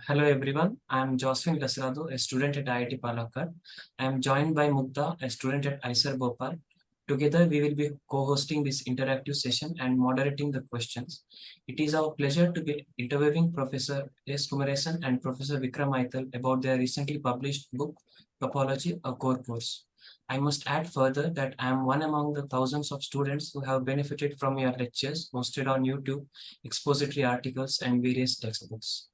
Hello everyone, I am Joswin, Lasrado, a student at IIT Palakkad. I am joined by Mugdha, a student at ISER Bhopal. Together we will be co-hosting this interactive session and moderating the questions. It is our pleasure to be interviewing Professor S. Kumaresan and Professor Vikram Aithal about their recently published book, Topology, a Core Course. I must add further that I am one among the thousands of students who have benefited from your lectures hosted on YouTube, expository articles, and various textbooks.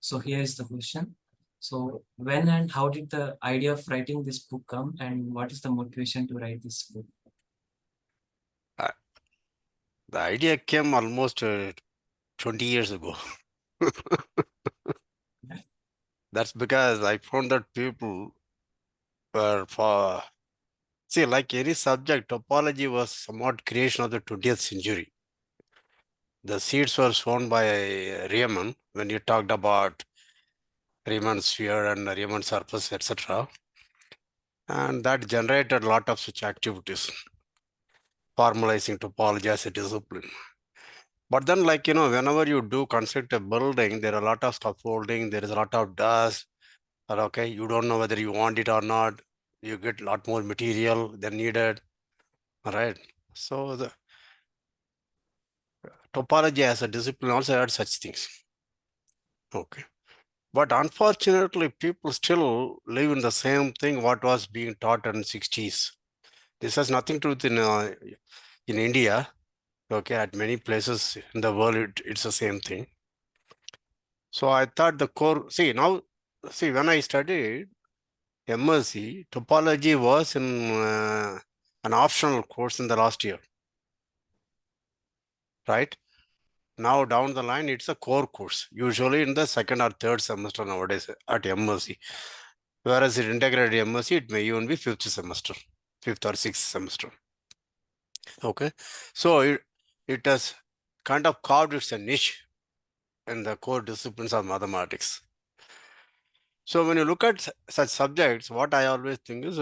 So here is the question. So when and how did the idea of writing this book come, and what is the motivation to write this book? The idea came almost 20 years ago. That's because I found that people were see, like any subject, topology was somewhat creation of the 20th century. The seeds were sown by Riemann when you talked about Riemann sphere and Riemann surface, etc. And that generated a lot of such activities, formalizing topology as a discipline. But then, like, whenever you do construct a building, there are a lot of scaffolding, there is a lot of dust, or okay, you don't know whether you want it or not. You get a lot more material than needed, all right? So the topology as a discipline also had such things, okay? But unfortunately, people still live in the same thing what was being taught in the 60s. This has nothing to do in India, okay? At many places in the world, it's the same thing. So I thought the core, see, when I studied MSc, topology was in an optional course in the last year, right? Now down the line, it's a core course, usually in the second or third semester nowadays at MSc. Whereas in integrated MSc, it may even be fifth or sixth semester. Okay, so it has kind of carved its a niche in the core disciplines of mathematics. So when you look at such subjects, what I always think is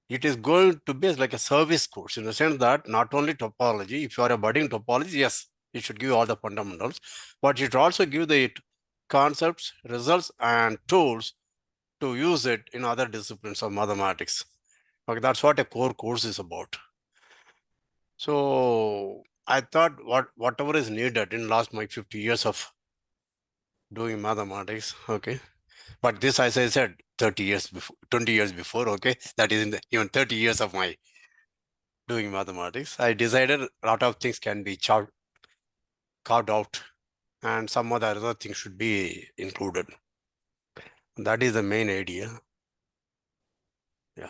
it is going to be like a service course in the sense that not only topology, if you are a budding topologist, yes, it should give all the fundamentals, but it also give the concepts, results, and tools to use it in other disciplines of mathematics. Okay, that's what a core course is about. So I thought whatever is needed in last my 50 years of doing mathematics, okay. But this, as I said, 30 years before, 20 years before, okay, that is in the, even 30 years of my doing mathematics, I decided a lot of things can be carved out and some other things should be included. That is the main idea. Yeah.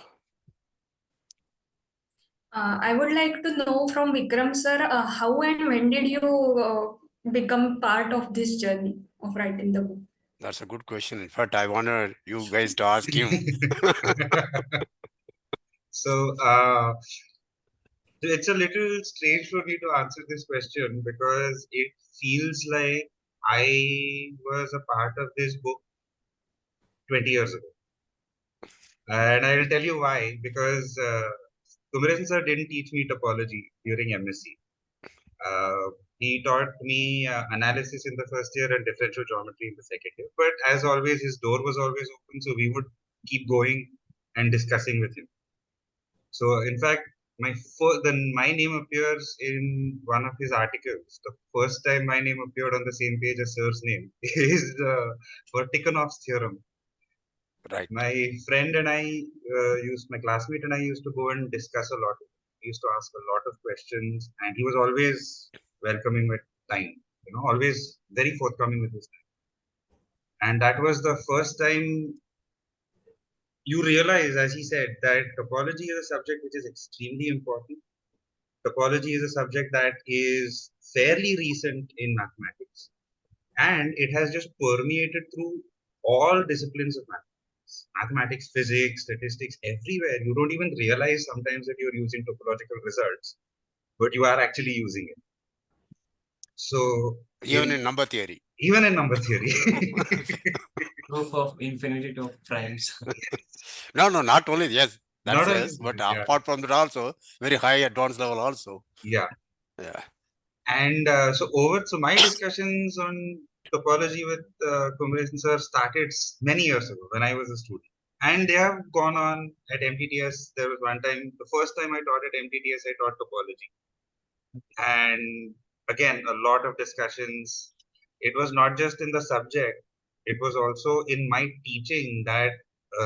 I would like to know from Vikram sir, how and when did you become part of this journey of writing the book? That's a good question. In fact, I want you guys to ask him. So it's a little strange for me to answer this question because it feels like I was a part of this book 20 years ago. And I will tell you why. Because Kumaresan sir didn't teach me topology during MSc. He taught me analysis in the first year and differential geometry in the second year. But as always, his door was always open, so we would keep going and discussing with him. So, in fact, my name appears in one of his articles. The first time my name appeared on the same page as Sir's name is for Tikhonov's theorem. Right. My friend and I my classmate and I used to go and discuss a lot. He used to ask a lot of questions, and he was always welcoming with time. Always very forthcoming with his time. And that was the first time you realize, as he said, that topology is a subject which is extremely important. Topology is a subject that is fairly recent in mathematics, and it has just permeated through all disciplines of mathematics. mathematics, physics, statistics, everywhere. You don't even realize sometimes that you're using topological results, but you are actually using it. So Even in number theory. even in number theory. Proof of infinity of primes. No, not only, yes, that's Not only yes, but that, yeah. apart from that also, very high advanced level also. Yeah. Yeah. And so my discussions on topology with Kumaresan sir started many years ago when I was a student. And they have gone on at MTTS. There was one time, the first time I taught at MTTS, I taught topology. And again, a lot of discussions. It was not just in the subject, it was also in my teaching that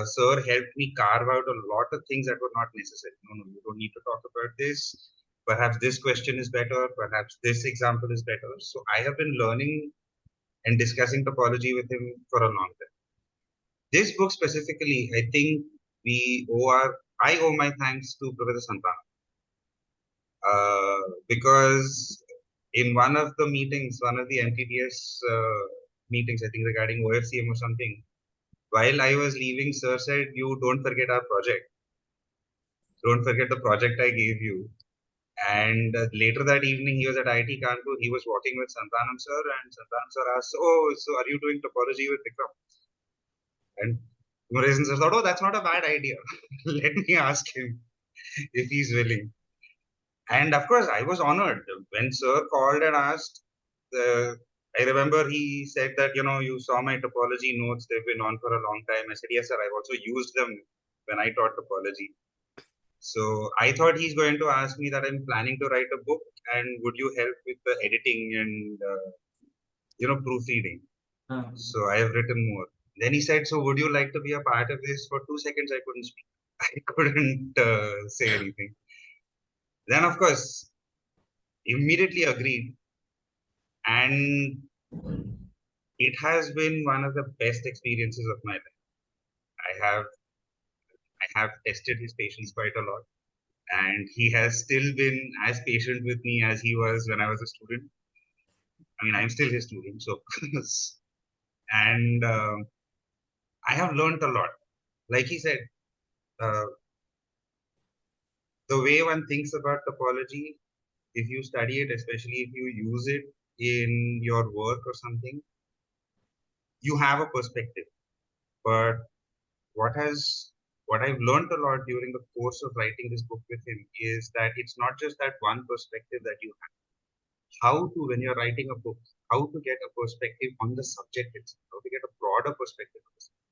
sir helped me carve out a lot of things that were not necessary. No, you don't need to talk about this. Perhaps this question is better. Perhaps this example is better. So I have been learning and discussing topology with him for a long time. This book specifically, I think I owe my thanks to Professor Santana. Because in one of the meetings, one of the MTTS meetings, I think regarding OFCM or something, while I was leaving, sir said, "You don't forget our project. Don't forget the project I gave you." And later that evening, he was at IIT Kanpur. He was walking with Santanam sir, and Santanam sir asked, "Oh, so are you doing topology with Vikram?" And Kumaresan sir thought, "Oh, that's not a bad idea. Let me ask him if he's willing." And of course, I was honored when sir called and asked. I remember he said that, you saw my topology notes, they've been on for a long time. I said, "Yes, sir, I've also used them when I taught topology." So I thought he's going to ask me that I'm planning to write a book and would you help with the editing and, proofreading. So I have written more. Then he said, "So would you like to be a part of this?" For 2 seconds, I couldn't speak. I couldn't say anything. Then, of course, immediately agreed. And it has been one of the best experiences of my life. I have tested his patience quite a lot, and he has still been as patient with me as he was when I was a student. I mean, I'm still his student, so and I have learned a lot. Like he said, uh, the way one thinks about topology, if you study it, especially if you use it in your work or something, you have a perspective. But what I've learned a lot during the course of writing this book with him is that it's not just that one perspective that you have. How to, when you're writing a book, how to get a perspective on the subject itself, how to get a broader perspective on the subject.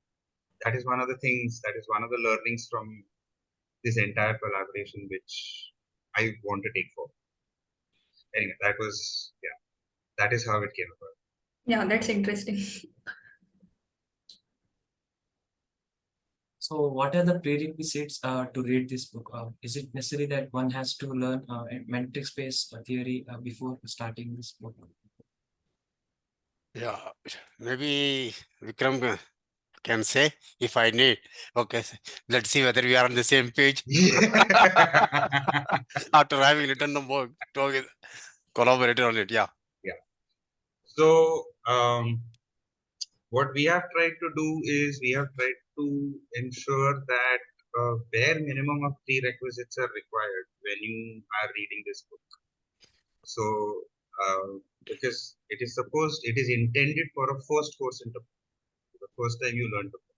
That is one of the things, that is one of the learnings from this entire collaboration, which I want to take forward. Anyway, that is how it came about. Yeah, that's interesting. So, what are the prerequisites to read this book? Is it necessary that one has to learn metric space theory before starting this book? Yeah, maybe Vikram can say if I need. Okay, let's see whether we are on the same page. After having written the book, collaborated on it. Yeah. Yeah. So, what we have tried to do is we have tried to ensure that bare minimum of prerequisites are required when you are reading this book. So, because it is intended for a first course into the first time you learn the book.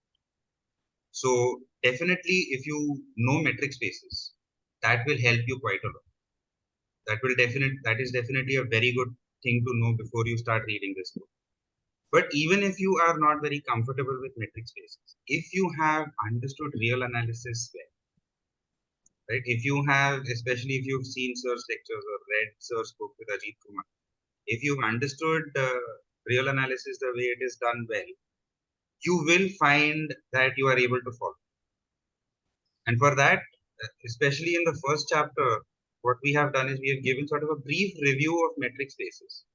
So, definitely, if you know metric spaces, that will help you quite a lot. That is definitely a very good thing to know before you start reading this book. But even if you are not very comfortable with metric spaces, if you have understood real analysis well, right? If you have, especially if you've seen Sir's lectures or read Sir's book with Ajit Kumar, if you've understood real analysis the way it is done well, you will find that you are able to follow. And for that, especially in the first chapter, what we have done is we have given sort of a brief review of metric spaces.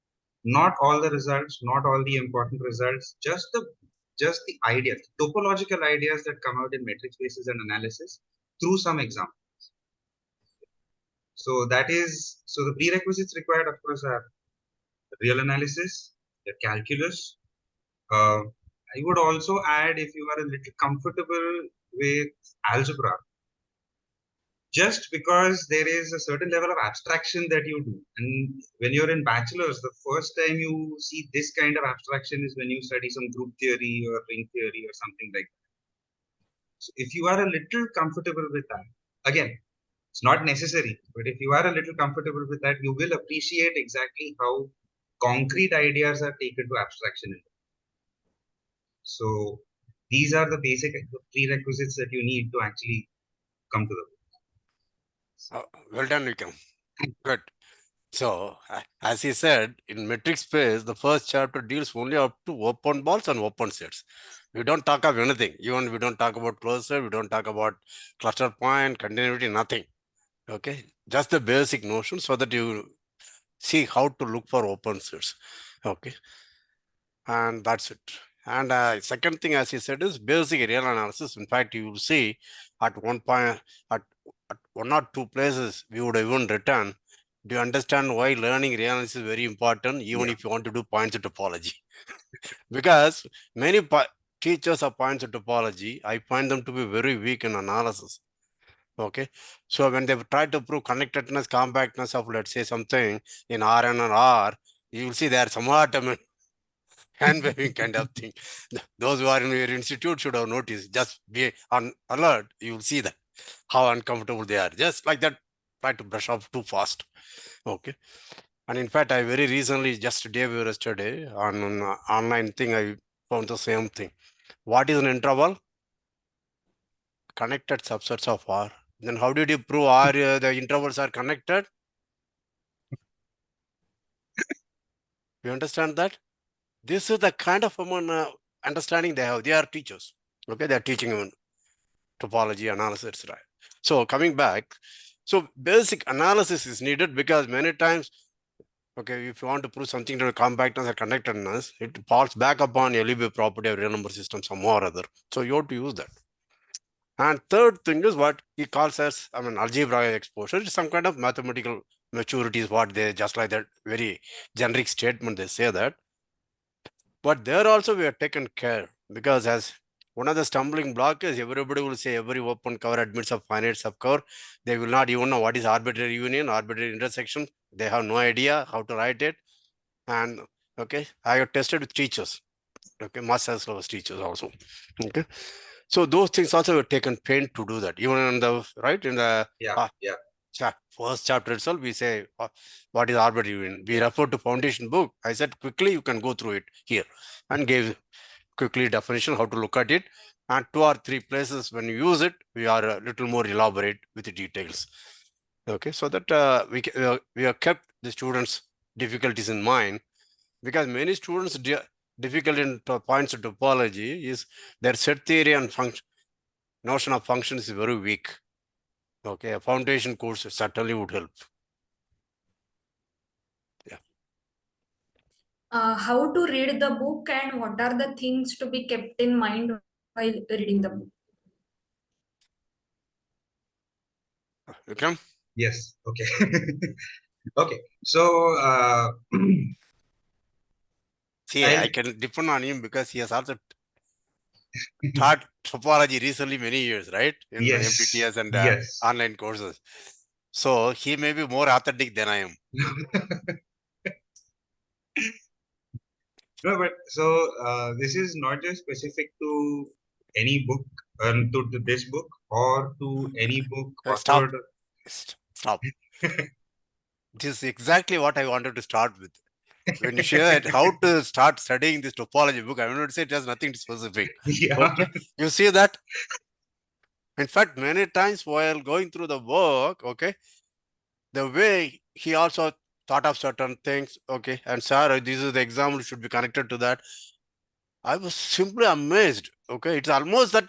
Not all the results, not all the important results, just the ideas, topological ideas that come out in metric spaces and analysis through some examples. So the prerequisites required, of course, are real analysis, the calculus, I would also add, if you are a little comfortable with algebra, just because there is a certain level of abstraction that you do. And when you're in bachelor's, the first time you see this kind of abstraction is when you study some group theory or ring theory or something like that. So if you are a little comfortable with that, again, it's not necessary, but if you are a little comfortable with that, you will appreciate exactly how concrete ideas are taken to abstraction. So these are the basic prerequisites that you need to actually come to the book. Well done, Vikram. Good. So, as he said, in metric space, the first chapter deals only up to open balls and open sets. We don't talk of anything. Even we don't talk about closure, we don't talk about cluster point, continuity, nothing. Okay, just the basic notion so that you see how to look for open sets. Okay, and that's it. And second thing, as he said, is basic real analysis. In fact, you will see at one point, at one or two places, we would even return. Do you understand why learning real analysis is very important, even if you want to do points of topology? Because many teachers of points of topology, I find them to be very weak in analysis. Okay, so when they try to prove connectedness, compactness of, let's say, something in Rn or R, you will see they are somewhat hand waving kind of thing. Those who are in your institute should have noticed. Just be on alert. You will see that how uncomfortable they are. Just like that, try to brush off too fast. Okay. And in fact, I very recently, just day before yesterday, on an online thing, I found the same thing. What is an interval? Connected subsets of R. Then how did you prove R, the intervals are connected? You understand that? This is the kind of understanding they have. They are teachers. Okay, they are teaching them topology analysis, right? So coming back, so basic analysis is needed because many times, okay, if you want to prove something to compactness or connectedness, it falls back upon a LB property of real number system somehow or other. So you have to use that. And third thing is what he calls as, algebraic exposure. It's some kind of mathematical maturity is what they, just like that very generic statement, they say that. But there also we have taken care, because as one of the stumbling block is everybody will say every open cover admits a finite subcover. They will not even know what is arbitrary union, arbitrary intersection. They have no idea how to write it. And okay, I have tested with teachers. Okay, master's level teachers also. Okay, so those things also were taken pain to do that. Even in the right in the first chapter itself, we say what is arbitrary union. We refer to foundation book. I said quickly you can go through it here, and gave quickly definition how to look at it. And 2 or 3 places when you use it, we are a little more elaborate with the details. Okay, so that we have kept the students' difficulties in mind, because many students difficult in points of topology is their set theory and function notion of function is very weak. Okay, a foundation course certainly would help. How to read the book and what are the things to be kept in mind while reading the book? Vikram? Yes. Okay. Okay. So, See, I can depend on him because he has also taught topology recently many years, right? In yes. MPTS and Yes. online courses. So he may be more authentic than I am. No, but so this is not just specific to any book, to this book or to any book Stop. authored. Stop. This is exactly what I wanted to start with. When you share how to start studying this topology book, I want to say it has nothing specific. Yeah. Okay. You see that? In fact, many times while going through the book, okay, the way he also thought of certain things, okay, and sir, this is the example should be connected to that. I was simply amazed. Okay, it's almost that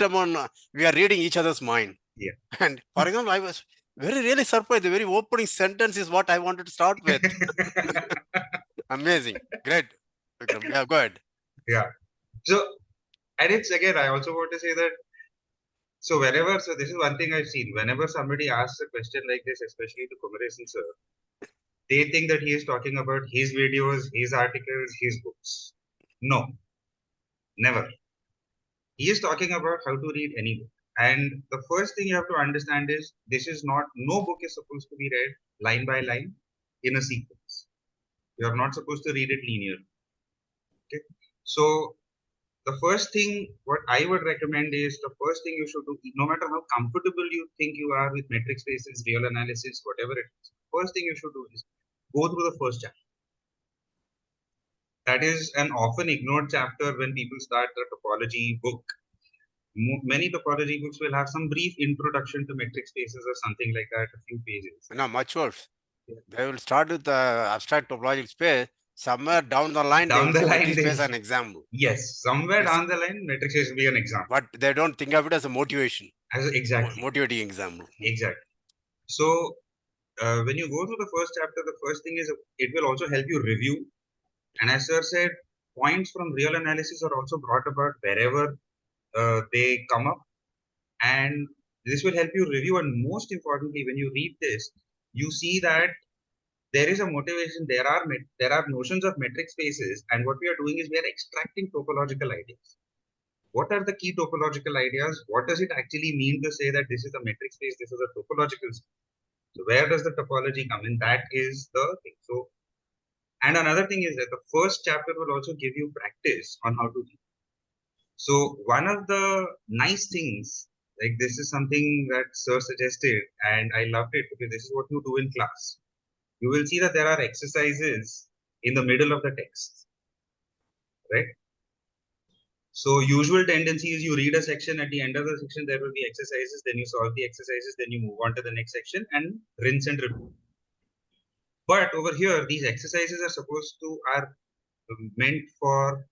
we are reading each other's mind. Yeah. And for example, I was really surprised. The very opening sentence is what I wanted to start with. Amazing, great. Vikram, yeah, go ahead. Yeah. So, and it's again, I also want to say that. So this is one thing I've seen. Whenever somebody asks a question like this, especially to Kumaresan sir, they think that he is talking about his videos, his articles, his books. No, never. He is talking about how to read any book. And the first thing you have to understand is this is not, no book is supposed to be read line by line in a sequence. You are not supposed to read it linearly. Okay. So the first thing what I would recommend is the first thing you should do, no matter how comfortable you think you are with metric spaces, real analysis, whatever it is, first thing you should do is go through the first chapter. That is an often ignored chapter when people start the topology book. Many topology books will have some brief introduction to metric spaces or something like that, a few pages. No, much worse. They will start with the abstract topological space. Somewhere down the line, Down they the will say line, metric space they- as an example. Yes, somewhere Yes. down the line, metric space will be an example. But they don't think of it as a motivation. Exactly. Motivating example. Exactly. So when you go through the first chapter, the first thing is it will also help you review. And as sir said, points from real analysis are also brought about wherever they come up. And this will help you review. And most importantly, when you read this, you see that there is a motivation. There are notions of metric spaces. And what we are doing is we are extracting topological ideas. What are the key topological ideas? What does it actually mean to say that this is a metric space, this is a topological space? So where does the topology come in? That is the thing. So, and another thing is that the first chapter will also give you practice on how to read. So one of the nice things, like this is something that sir suggested, and I loved it because this is what you do in class. You will see that there are exercises in the middle of the text, right? So usual tendency is you read a section, at the end of the section there will be exercises, then you solve the exercises, then you move on to the next section and rinse and repeat. But over here, these exercises are meant for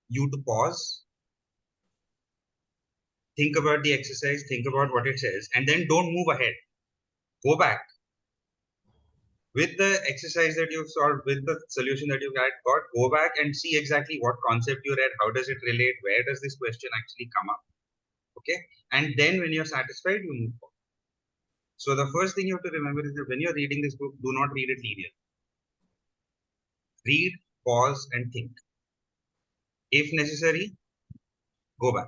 you to pause, think about the exercise, think about what it says, and then don't move ahead. Go back with the exercise that you've solved, with the solution that you've got, go back and see exactly what concept you read, how does it relate, where does this question actually come up. Okay, and then when you're satisfied, you move on. So the first thing you have to remember is that when you're reading this book, do not read it linear. Read, pause, and think. If necessary, go back.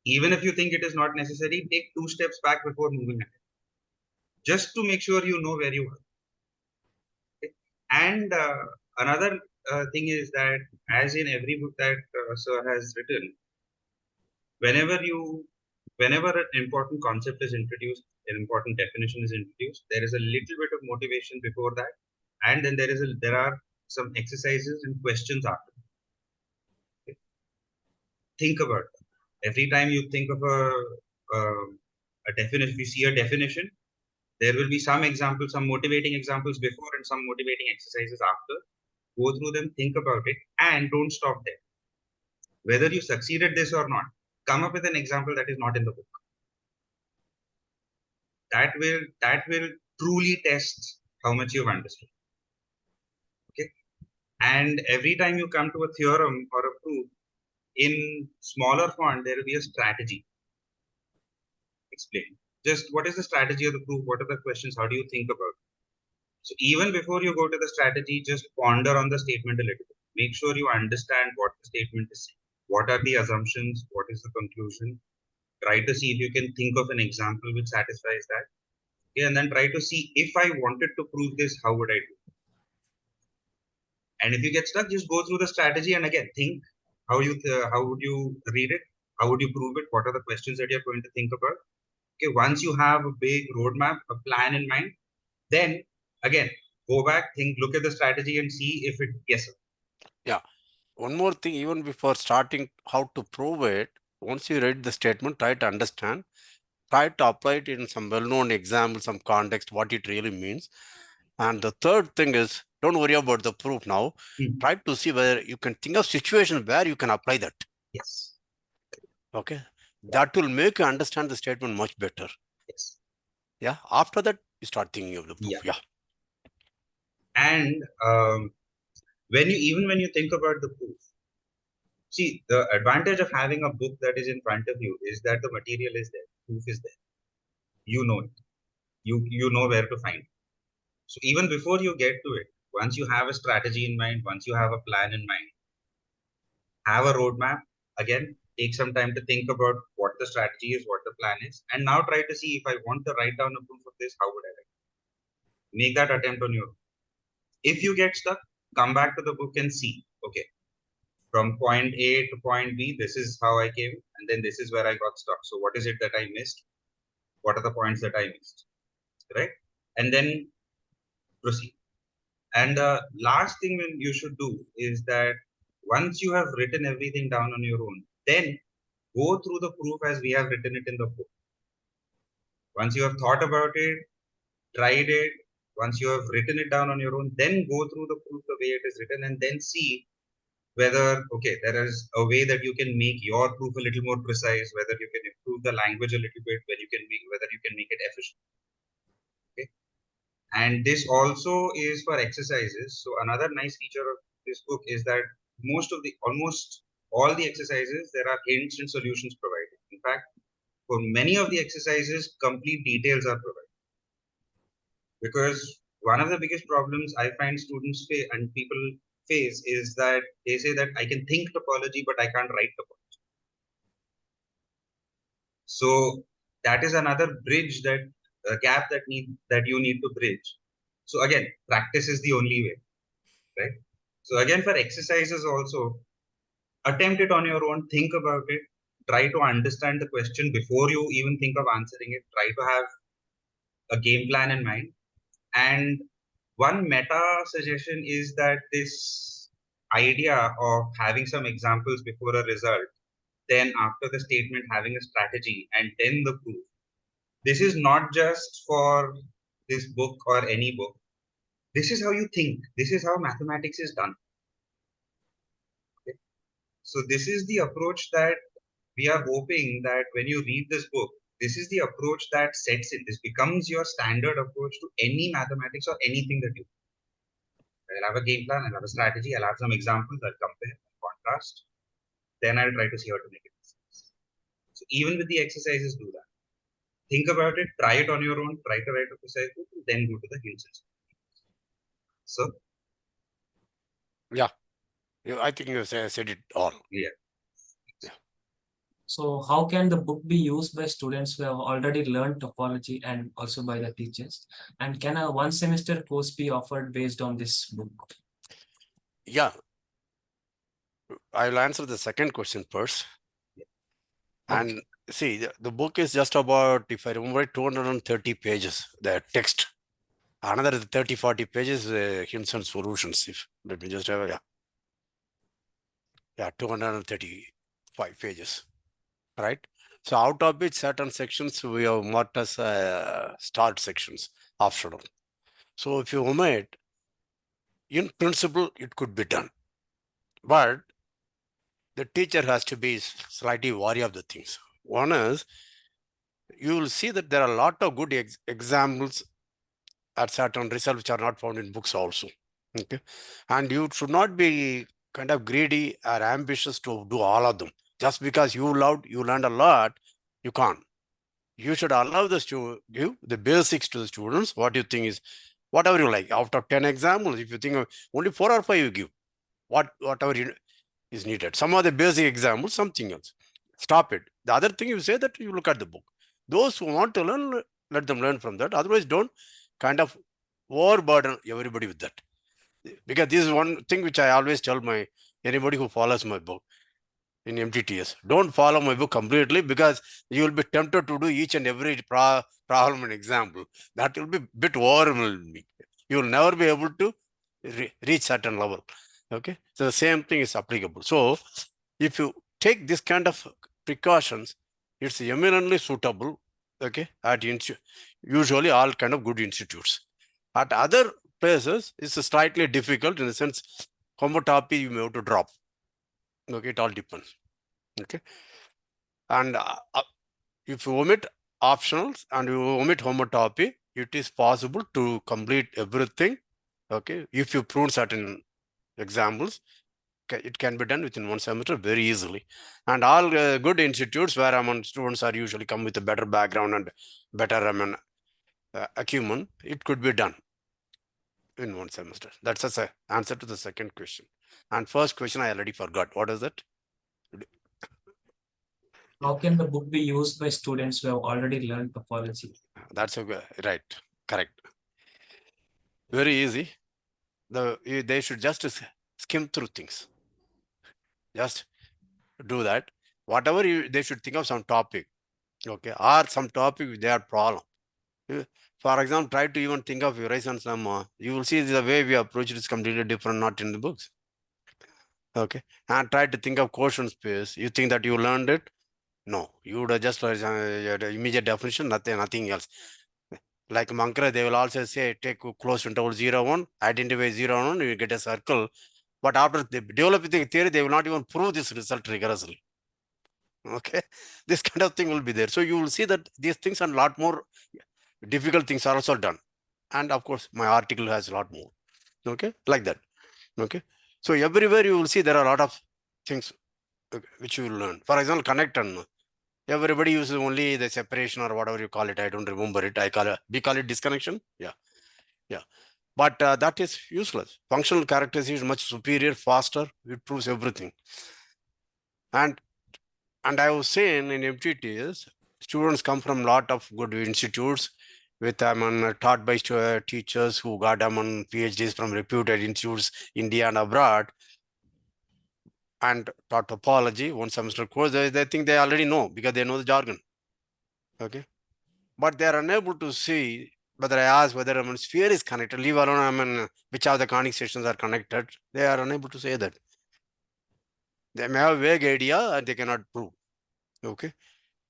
Even if you think it is not necessary, take 2 steps back before moving ahead, just to make sure you know where you are. Okay? And another thing is that, as in every book that sir has written, whenever an important concept is introduced, an important definition is introduced, there is a little bit of motivation before that, and then there are some exercises and questions after. Okay? Think about that. Every time you think of a definition, if you see a definition, there will be some examples, some motivating examples before and some motivating exercises after. Go through them, think about it, and don't stop there. Whether you succeeded this or not, come up with an example that is not in the book. That will truly test how much you've understood. Okay. And every time you come to a theorem or a proof, in smaller font, there will be a strategy. Explain. Just what is the strategy of the proof? What are the questions? How do you think about it? So even before you go to the strategy, just ponder on the statement a little bit. Make sure you understand what the statement is saying. What are the assumptions? What is the conclusion? Try to see if you can think of an example which satisfies that. Okay, and then try to see if I wanted to prove this, how would I do? And if you get stuck, just go through the strategy and again think how would you read it? How would you prove it? What are the questions that you're going to think about? Okay, once you have a big roadmap, a plan in mind, then again go back, think, look at the strategy and see if it yes. Yeah. One more thing, even before starting how to prove it, once you read the statement, try to understand, try to apply it in some well-known example, some context, what it really means. And the third thing is, don't worry about the proof now. Try to see whether you can think of situations where you can apply that. Yes. Okay. That will make you understand the statement much better. Yes. Yeah. After that, you start thinking of the proof. Yeah. And when you think about the proof, see, the advantage of having a book that is in front of you is that the material is there, proof is there. You know it. You know where to find it. So even before you get to it, once you have a strategy in mind, once you have a plan in mind, have a roadmap, again, take some time to think about what the strategy is, what the plan is, and now try to see if I want to write down a proof of this, how would I write? Make that attempt on your own. If you get stuck, come back to the book and see, okay, from point A to point B, this is how I came, and then this is where I got stuck. So what is it that I missed? What are the points that I missed, right? And then proceed. And the last thing when you should do is that once you have written everything down on your own, then go through the proof as we have written it in the book. Once you have thought about it, tried it, once you have written it down on your own, then go through the proof the way it is written and then see whether, okay, there is a way that you can make your proof a little more precise, whether you can improve the language a little bit, whether you can make it efficient. Okay. And this also is for exercises. So another nice feature of this book is that almost all the exercises, there are hints and solutions provided. In fact, for many of the exercises, complete details are provided. Because one of the biggest problems I find students face and people face is that they say that I can think topology, but I can't write topology. So that is another bridge that a gap that you need to bridge. So again, practice is the only way, right? So again, for exercises also, attempt it on your own, think about it, try to understand the question before you even think of answering it, try to have a game plan in mind. And one meta suggestion is that this idea of having some examples before a result, then after the statement having a strategy, and then the proof. This is not just for this book or any book. This is how you think. This is how mathematics is done. Okay? So this is the approach that we are hoping that when you read this book, this is the approach that sets in. This becomes your standard approach to any mathematics or anything that you do. I'll have a game plan, I'll have a strategy, I'll have some examples, I'll compare, contrast. Then I'll try to see how to make it. So even with the exercises, do that. Think about it, try it on your own, try to write a precise book, then go to the hints. So Yeah, I think you said it all. yeah. So how can the book be used by students who have already learned topology and also by the teachers? And can a one semester course be offered based on this book? Yeah, I'll answer the second question first. And see, the book is just about, if I remember, 230 pages, the text. Another 30, 40 pages, hints and solutions. Let me just have, yeah, 235 pages, right? So out of it, certain sections we have marked as start sections, optional. So if you omit, in principle, it could be done. But the teacher has to be slightly wary of the things. One is, you will see that there are a lot of good examples at certain results which are not found in books also. Okay. And you should not be kind of greedy or ambitious to do all of them. Just because you learned a lot, you can't. You should allow give the basics to the students. What you think is, whatever you like. Out of 10 examples, if you think of only 4 or 5 you give, whatever is needed. Some of the basic examples, something else. Stop it. The other thing you say that you look at the book. Those who want to learn, let them learn from that. Otherwise, don't kind of overburden everybody with that. Because this is one thing which I always tell anybody who follows my book in MTTS. Don't follow my book completely, because you will be tempted to do each and every problem and example. That will be a bit overwhelming. You will never be able to reach certain level. Okay, so the same thing is applicable. So if you take this kind of precautions, it's eminently suitable. Okay, at usually all kind of good institutes. At other places, it's slightly difficult in the sense homotopy you may have to drop. Okay, it all depends. Okay, and if you omit optionals and you omit homotopy, it is possible to complete everything. Okay, if you prune certain examples, it can be done within one semester very easily. And all good institutes where students are usually come with a better background and better acumen, it could be done in one semester. That's an answer to the second question. And first question I already forgot. What is it? How can the book be used by students who have already learned topology? That's okay. Right. Correct. Very easy. They should just skim through things. Just do that. Whatever they should think of some topic, okay, or some topic with their problem. For example, try to even think of Kumaresan Lemma. You will see the way we approach it is completely different, not in the books. Okay, and try to think of quotient space. You think that you learned it? No, you would have just immediate definition, nothing else. Like Mankara, they will also say take close interval 0, 1, identify 0, 1, you get a circle. But after they develop the theory, they will not even prove this result rigorously. Okay, this kind of thing will be there. So you will see that these things and a lot more difficult things are also done. And of course, my article has a lot more. Okay, like that. Okay, so everywhere you will see there are a lot of things which you will learn. For example, connect and everybody uses only the separation or whatever you call it. I don't remember it. We call it disconnection. Yeah. But that is useless. Functional characterization is much superior, faster. It proves everything. And I was saying in MTTs, students come from a lot of good institutes with taught by teachers who got PhDs from reputed institutes, India and abroad, and taught topology, 1 semester course. They think they already know because they know the jargon. Okay. But they are unable to see whether I ask whether sphere is connected, leave alone which of the conic sections are connected. They are unable to say that. They may have a vague idea and they cannot prove. Okay.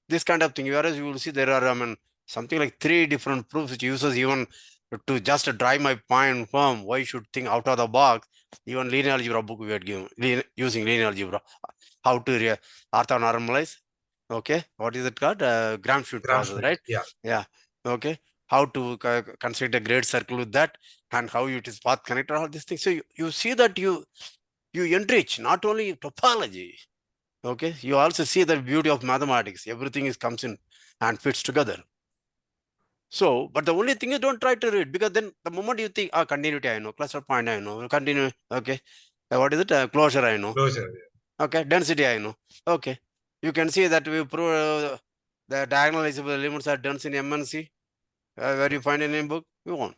This kind of thing. Whereas you will see there are something like 3 different proofs which uses even to just drive my point home. Why you should think out of the box? Even linear algebra book we had given using linear algebra. How to orthonormalize. Okay, what is it called? Gram-Schmidt process, right? Yeah. Okay. How to construct a great circle with that, and how it is path connected, all these things. So you see that you enrich not only topology. Okay, you also see the beauty of mathematics. Everything comes in and fits together. So, but the only thing is don't try to read, because then the moment you think, continuity I know, cluster point I know, continue, okay, what is it? Closure I know. Closure. Okay, density I know. Okay, you can see that we prove the diagonalizable elements are dense in MNC. Where you find in a book, you won't.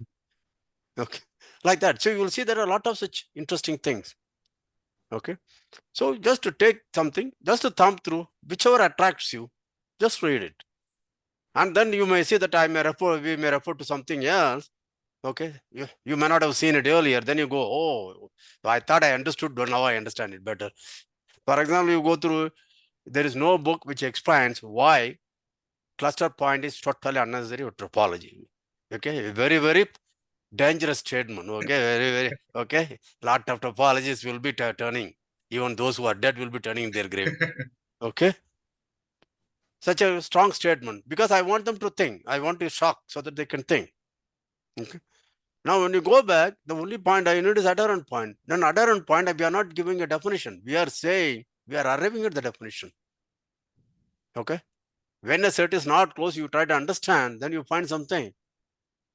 Okay, like that. So you will see there are a lot of such interesting things. Okay, so just to take something, just to thumb through, whichever attracts you, just read it. And then you may see that we may refer to something else. Okay, you may not have seen it earlier. Then you go, oh, I thought I understood, but now I understand it better. For example, you go through, there is no book which explains why cluster point is totally unnecessary with topology. Okay, very, very dangerous statement. Okay, very, very, okay. Lot of topologists will be turning, even those who are dead will be turning in their grave. Okay. Such a strong statement, because I want them to think. I want to shock so that they can think. Okay. Now, when you go back, the only point I need is adherent point. Then adherent point, we are not giving a definition. We are saying, we are arriving at the definition. Okay. When a set is not close, you try to understand, then you find something.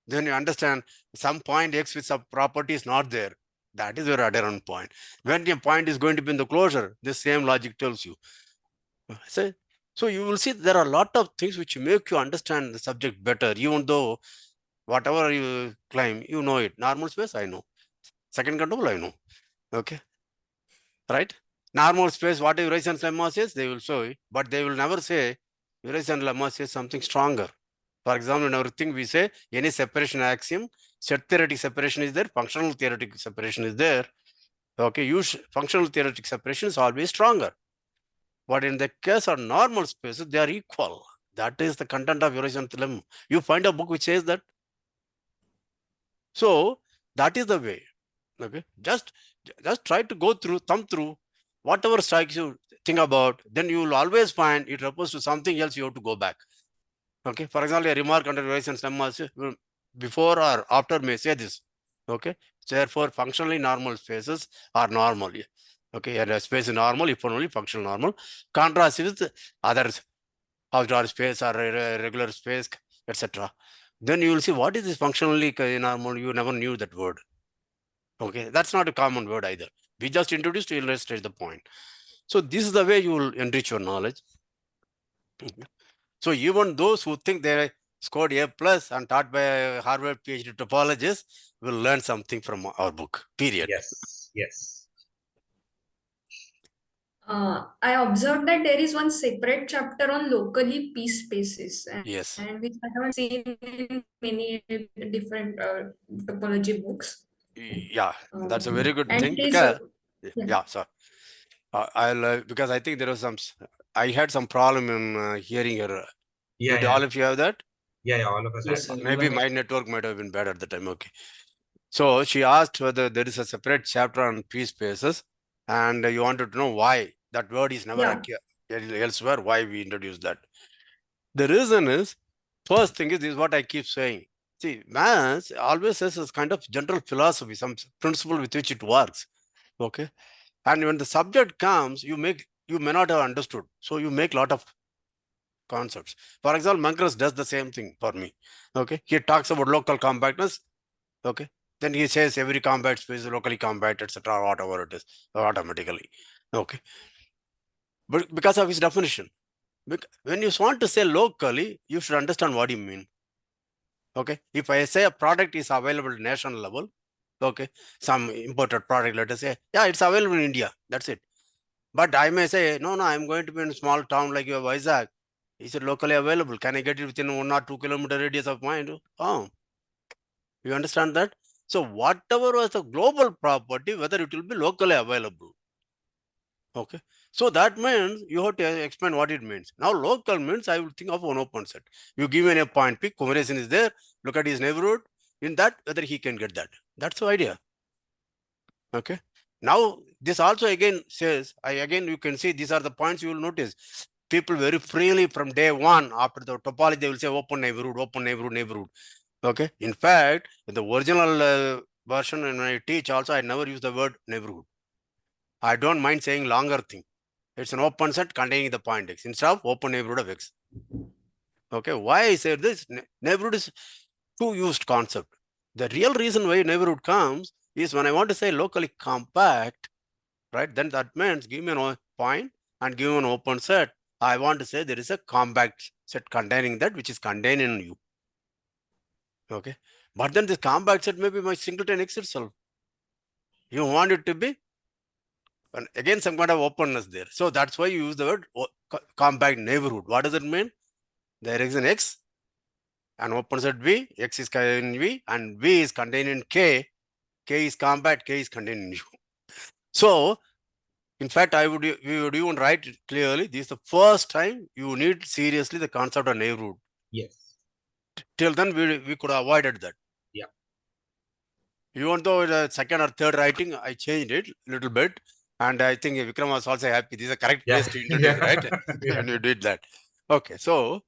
Then you understand some point X with some property is not there. That is your adherent point. When your point is going to be in the closure, the same logic tells you. So you will see there are a lot of things which make you understand the subject better, even though whatever you claim, you know it. Normal space, I know. Second control, I know. Okay. Right? Normal space, what Kumaresan and Lemma says, they will show it, but they will never say Kumaresan and Lemma says something stronger. For example, in our thing, we say any separation axiom, set theoretic separation is there, functional theoretic separation is there. Okay, functional theoretic separation is always stronger. But in the case of normal spaces, they are equal. That is the content of Kumaresan and Lemma. You find a book which says that. So that is the way. Okay, just try to go through, thumb through, whatever strikes you, think about, then you will always find it refers to something else, you have to go back. Okay, for example, a remark under Kumaresan and Lemma before or after may say this. Okay, so therefore functionally normal spaces are normal. Okay, and a space is normal if only functional normal. Contrast with others, outdoor space or regular space, etc. Then you will see what is this functionally normal. You never knew that word. Okay, that's not a common word either. We just introduced to illustrate the point. So this is the way you will enrich your knowledge. So even those who think they scored A plus and taught by a Harvard PhD topologist will learn something from our book, period. Yes, yes. I observed that there is one separate chapter on locally P spaces, Yes. and which I haven't seen in many different topology books. Yeah, that's a very good And thing it is, because, yeah. yeah, so I'll, because I think there was I had some problem in hearing her. Yeah, Did yeah. all of you have that? Yeah, all of us Yes, have. sir. Maybe Even my network might have been bad at the time. Okay. So she asked whether there is a separate chapter on P spaces, and you wanted to know why that word is never elsewhere, why we introduced that. The reason is, first thing is, this is what I keep saying. See, maths always says this kind of general philosophy, some principle with which it works. Okay. And when the subject comes, you may not have understood. So you make a lot of concepts. For example, Mankras does the same thing for me. Okay. He talks about local compactness. Okay. Then he says every compact space is locally compact, etc., whatever it is, automatically. Okay. But because of his definition. When you want to say locally, you should understand what you mean. Okay. If I say a product is available at national level, okay, some imported product, let us say, yeah, it's available in India. That's it. But I may say, no, I'm going to be in a small town like your Vizag. Is it locally available? Can I get it within 1 or 2 kilometer radius of mine? Oh, you understand that? So whatever was the global property, whether it will be locally available. Okay. So that means you have to explain what it means. Now local means I will think of one open set. You give me a point P, Kumaresan is there, look at his neighborhood. In that, whether he can get that. That's the idea. Okay. Now this also again says, you can see these are the points you will notice. People very freely from day one after the topology, they will say open neighborhood, neighborhood. Okay. In fact, in the original version when I teach also, I never use the word neighborhood. I don't mind saying longer thing. It's an open set containing the point x instead of open neighborhood of x. Okay. Why I said this? Neighborhood is too used concept. The real reason why neighborhood comes is when I want to say locally compact, right? Then that means give me a point and give me an open set. I want to say there is a compact set containing that which is contained in U. Okay. But then this compact set may be my singleton X itself. You want it to be, and again, some kind of openness there. So that's why you use the word compact neighborhood. What does it mean? There is an X, an open set V, X is contained in V, and V is contained in K. K is compact, K is contained in U. So in fact, we would even write it clearly. This is the first time you need seriously the concept of neighborhood. Yes. Till then, we could have avoided that. Yeah. Even though the second or third writing, I changed it a little bit. And I think Vikram was also happy. This is the correct place to introduce, right? When you did that. Okay, so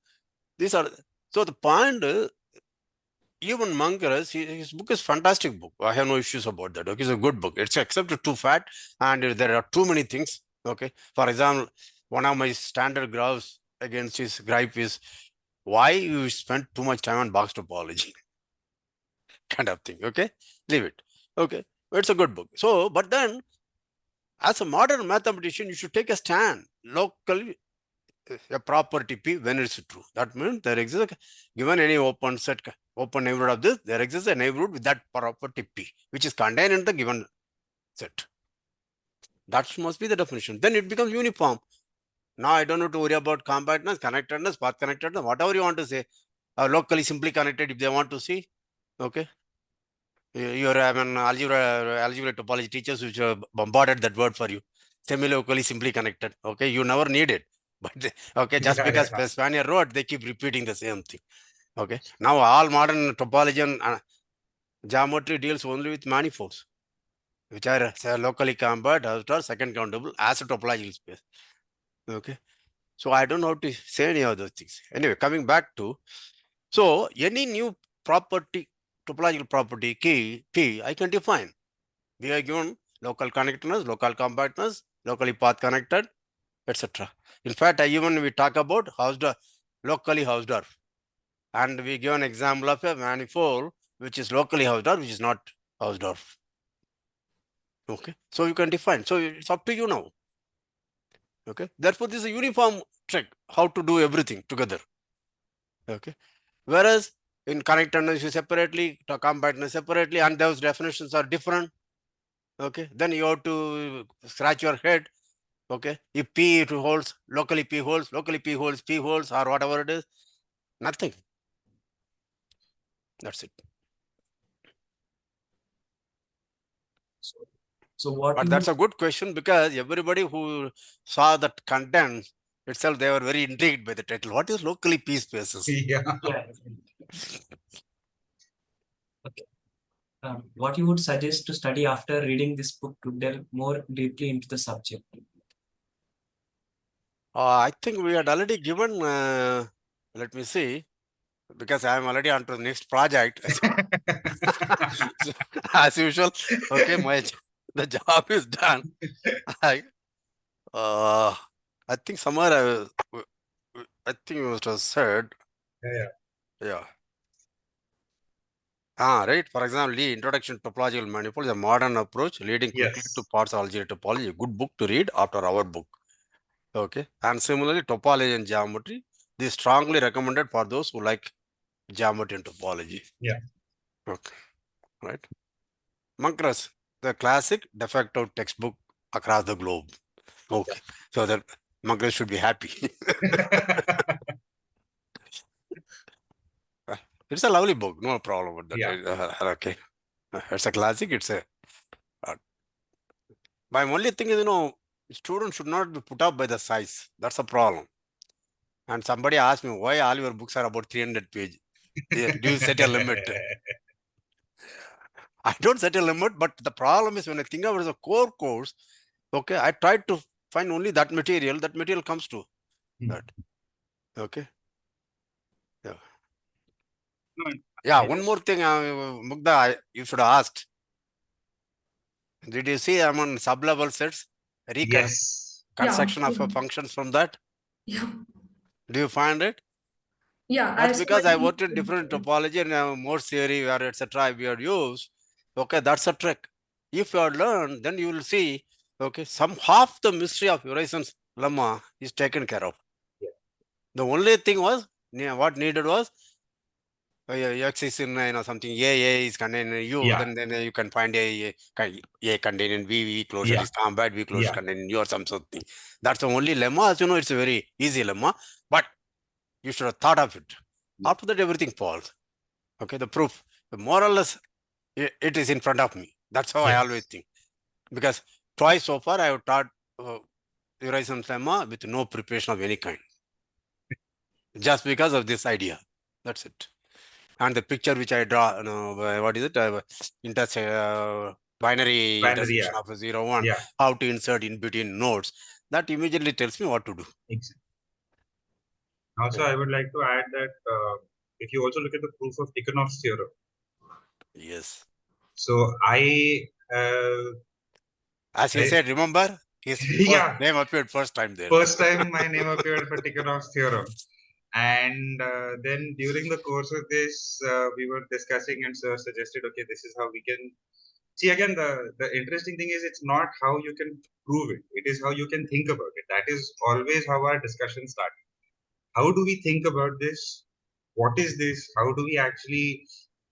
these are, so the point, even Mankaras, his book is fantastic book. I have no issues about that. Okay, it's a good book. It's except too fat and there are too many things. Okay, for example, one of my standard grouse against his gripe is why you spend too much time on box topology, kind of thing. Okay, leave it. Okay, it's a good book. So, but then, as a modern mathematician, you should take a stand locally. A property P when it's true. That means there exists, given any open set, open neighborhood of this, there exists a neighborhood with that property P, which is contained in the given set. That must be the definition. Then it becomes uniform. Now I don't have to worry about compactness, connectedness, path connectedness, whatever you want to say. Locally simply connected if they want to see. Okay. Your algebra topology teachers which bombarded that word for you. Semi-locally simply connected. Okay. You never need it. But okay, just because Spanier wrote, they keep repeating the same thing. Okay. Now all modern topology and geometry deals only with manifolds, which are locally compact, or second countable as a topological space. Okay. So I don't know how to say any of those things. Anyway, coming back to, so any new property, topological property P, I can define. We are given local connectedness, local compactness, locally path connected, etc. In fact, we talk about locally Hausdorff. And we give an example of a manifold which is locally Hausdorff, which is not Hausdorff. Okay, so you can define. So it's up to you now. Okay. Therefore, this is a uniform trick how to do everything together. Okay. Whereas in connectedness separately, to compactness separately, and those definitions are different. Okay. Then you have to scratch your head. Okay. If P it holds, locally P holds, P holds, or whatever it is, nothing. That's it. So what But you that's a good question, because everybody who saw that content itself, they were very intrigued by the title. What is locally P spaces? Yeah. yeah. Okay. What you would suggest to study after reading this book to delve more deeply into the subject? I think we had already given, let me see, because I am already on to the next project. So, as usual, okay, the job is done. I, I think somewhere I think it was said, Yeah. yeah. Right. For example, the Introduction to Topological Manifold is a modern approach leading quickly to Yes. parts algebra topology. A good book to read after our book. Okay. And similarly, topology and geometry. This is strongly recommended for those who like geometry and topology. Yeah. Okay. Right. Mankras, the classic de facto textbook across the globe. Okay. So that Mankras should be happy. It's a lovely book. No problem with that. Yeah. Okay. It's a classic. It's a. My only thing is, students should not be put up by the size. That's a problem. And somebody asked me, why all your books are about 300 pages? Do you set a limit? I don't set a limit, but the problem is when I think about it as a core course, okay, I try to find only that material comes to that. Okay. Yeah. No, Yeah, I one just- more thing, Mugdha, you should have asked. Did you see I'm on sub-level sets? Yes. Construction Yeah. of functions from that? Yeah. Do you find it? Yeah. I That's saw because it I in worked in different topology and more theory where etc. we are used. Okay, that's a trick. If you are learned, then you will see, okay, some half the mystery of Horizon's lemma is taken care of. Yeah. The only thing was, what needed was, X is in something, A is contained in U, Yeah. then you can find A contained in V closure Yeah. is compact, V closure Yeah. contained in U or something. That's the only lemma. As you know, it's a very easy lemma, but you should have thought of it. Yeah. After that, everything falls. Okay, the proof, more or less, it is in front of me. That's how I always Yes. think. Because twice so far, I have taught Horizon lemma with no preparation of any kind. Just because of this idea. That's it. And the picture which I draw, what is it? Binary Binary, intersection yeah. of 0, 1, Yeah. how to insert in between nodes. That immediately tells me what to do. Exactly. Also, Yeah. I would like to add that if you also look at the proof of Tikhonov's theorem, Yes. so As you I said, remember, his yeah, name appeared first time there. first time my name appeared for Tikhonov's theorem, and then during the course of this, we were discussing, and sir suggested, okay, this is how we can see. Again, the interesting thing is it's not how you can prove it; it is how you can think about it. That is always how our discussion starts. How do we think about this? What is this? How do we actually?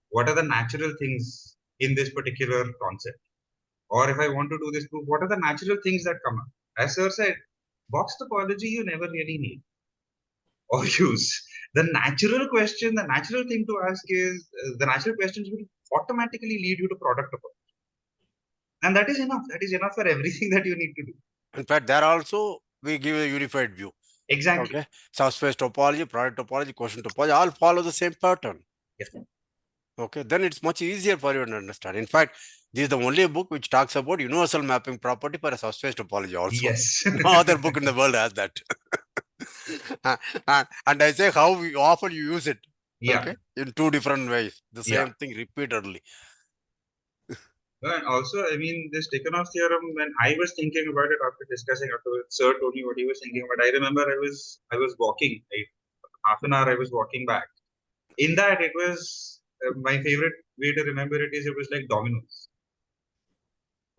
What are the natural things in this particular concept? Or if I want to do this proof, what are the natural things that come up? As sir said, box topology you never really need or use. The natural question, the natural thing to ask is the natural questions will automatically lead you to product topology. And that is enough. That is enough for everything that you need to do. In fact, there also we give a unified view. Exactly. Okay. Subspace topology, product topology, quotient topology, all follow the same pattern. Yes. Okay. Then it's much easier for you to understand. In fact, this is the only book which talks about universal mapping property for a subspace topology also. Yes. No other book in the world has that. And I say how often you use it. Yeah. Okay. In two different ways. The Yeah. same thing repeatedly. And also, I mean, this Tikhonov's theorem, when I was thinking about it after discussing, after sir told me what he was thinking about, I remember I was walking, half an hour I was walking back. In that, it was my favorite way to remember it is it was like dominoes.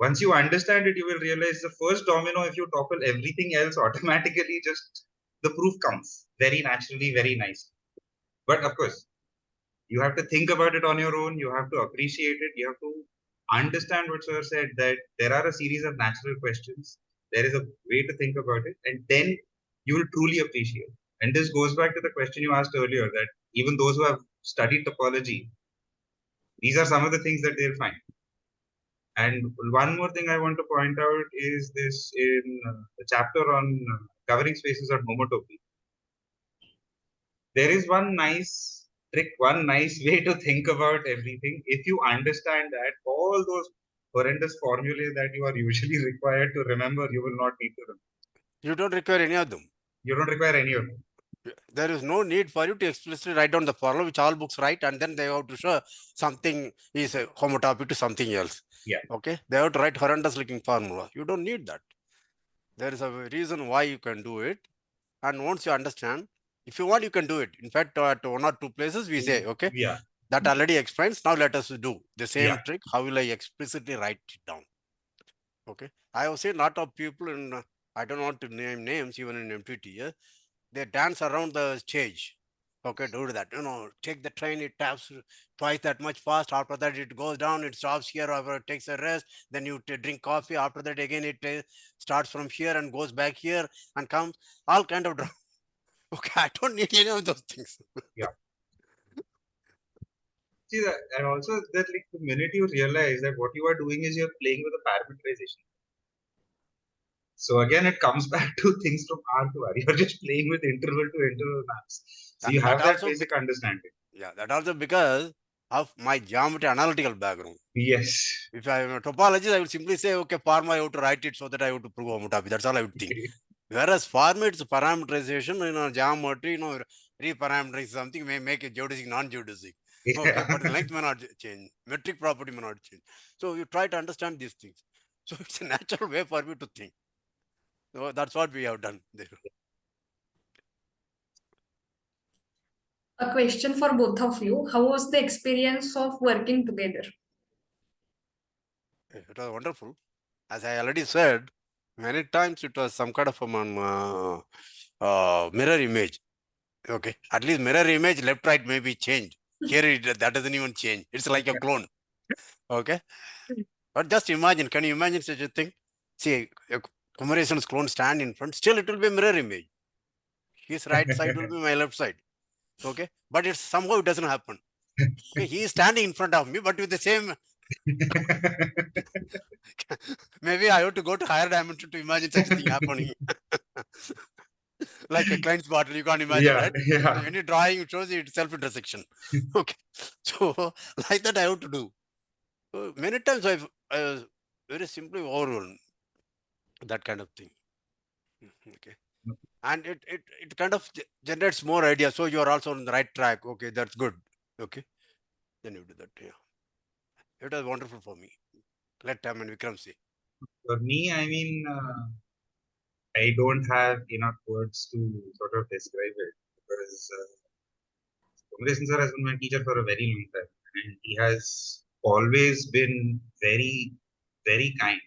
Once you understand it, you will realize the first domino, if you topple everything else, automatically just the proof comes very naturally, very nicely. But of course, you have to think about it on your own. You have to appreciate it. You have to understand what sir said, that there are a series of natural questions. There is a way to think about it, and then you will truly appreciate. And this goes back to the question you asked earlier, that even those who have studied topology, these are some of the things that they'll find. And one more thing I want to point out is this in the chapter on covering spaces on homotopy. There is one nice trick, one nice way to think about everything. If you understand that, all those horrendous formulae that you are usually required to remember, you will not need to remember. You don't require any of them. You don't require any of them. There is no need for you to explicitly write down the formula, which all books write, and then they have to show something is a homotopy to something else. Yeah. Okay. They have to write horrendous looking formula. You don't need that. There is a reason why you can do it. And once you understand, if you want, you can do it. In fact, at one or two places, we say, okay, Yeah. that already explains. Now let us do the same Yeah. trick. How will I explicitly write it down? Okay. I have seen a lot of people in, I don't want to name names, even in MTT, they dance around the stage. Okay, do that. Take the train, it taps twice that much fast. After that, it goes down, it stops here, or it takes a rest. Then you drink coffee. After that, again, it starts from here and goes back here and comes. All kind of drama. Okay, I don't need any of those things. Yeah. See that, and also that like the minute you realize that what you are doing is you're playing with a parameterization. So again, it comes back to things from R to R. You're just playing with interval to interval maps. So you have that basic understanding. Yeah, that also because of my geometry analytical background. Yes. If I am a topologist, I would simply say, okay, form I have to write it so that I have to prove homotopy. That's all I would think. Whereas form it's parameterization, geometry, reparameterize something may make it geodesic, non-geodesic. Okay, but the length may not change. Metric property may not change. So you try to understand these things. So it's a natural way for me to think. So that's what we have done there. A question for both of you. How was the experience of working together? It was wonderful. As I already said, many times it was some kind of a mirror image. Okay, at least mirror image left right may be changed. Here that doesn't even change. It's like a clone. Okay, but just imagine. Can you imagine such a thing? See, Kumaresan's clone stand in front. Still, it will be a mirror image. His right side will be my left side. Okay, but it's somehow it doesn't happen. Okay, he is standing in front of me, but with the same. Maybe I have to go to higher dimension to imagine such a thing happening. Like a Klein's bottle, you can't imagine, right? Yeah. So any drawing it shows it self-intersection. Okay, so like that I have to do. So many times I was very simply overwhelmed. That kind of thing. Okay, and it kind of generates more ideas. So you are also on the right track. Okay, that's good. Okay, then you do that. Yeah, it was wonderful for me. Let Tam and Vikram see. For me, I mean, I don't have enough words to sort of describe it, because Kumaresan sir has been my teacher for a very long time, and he has always been very, very kind.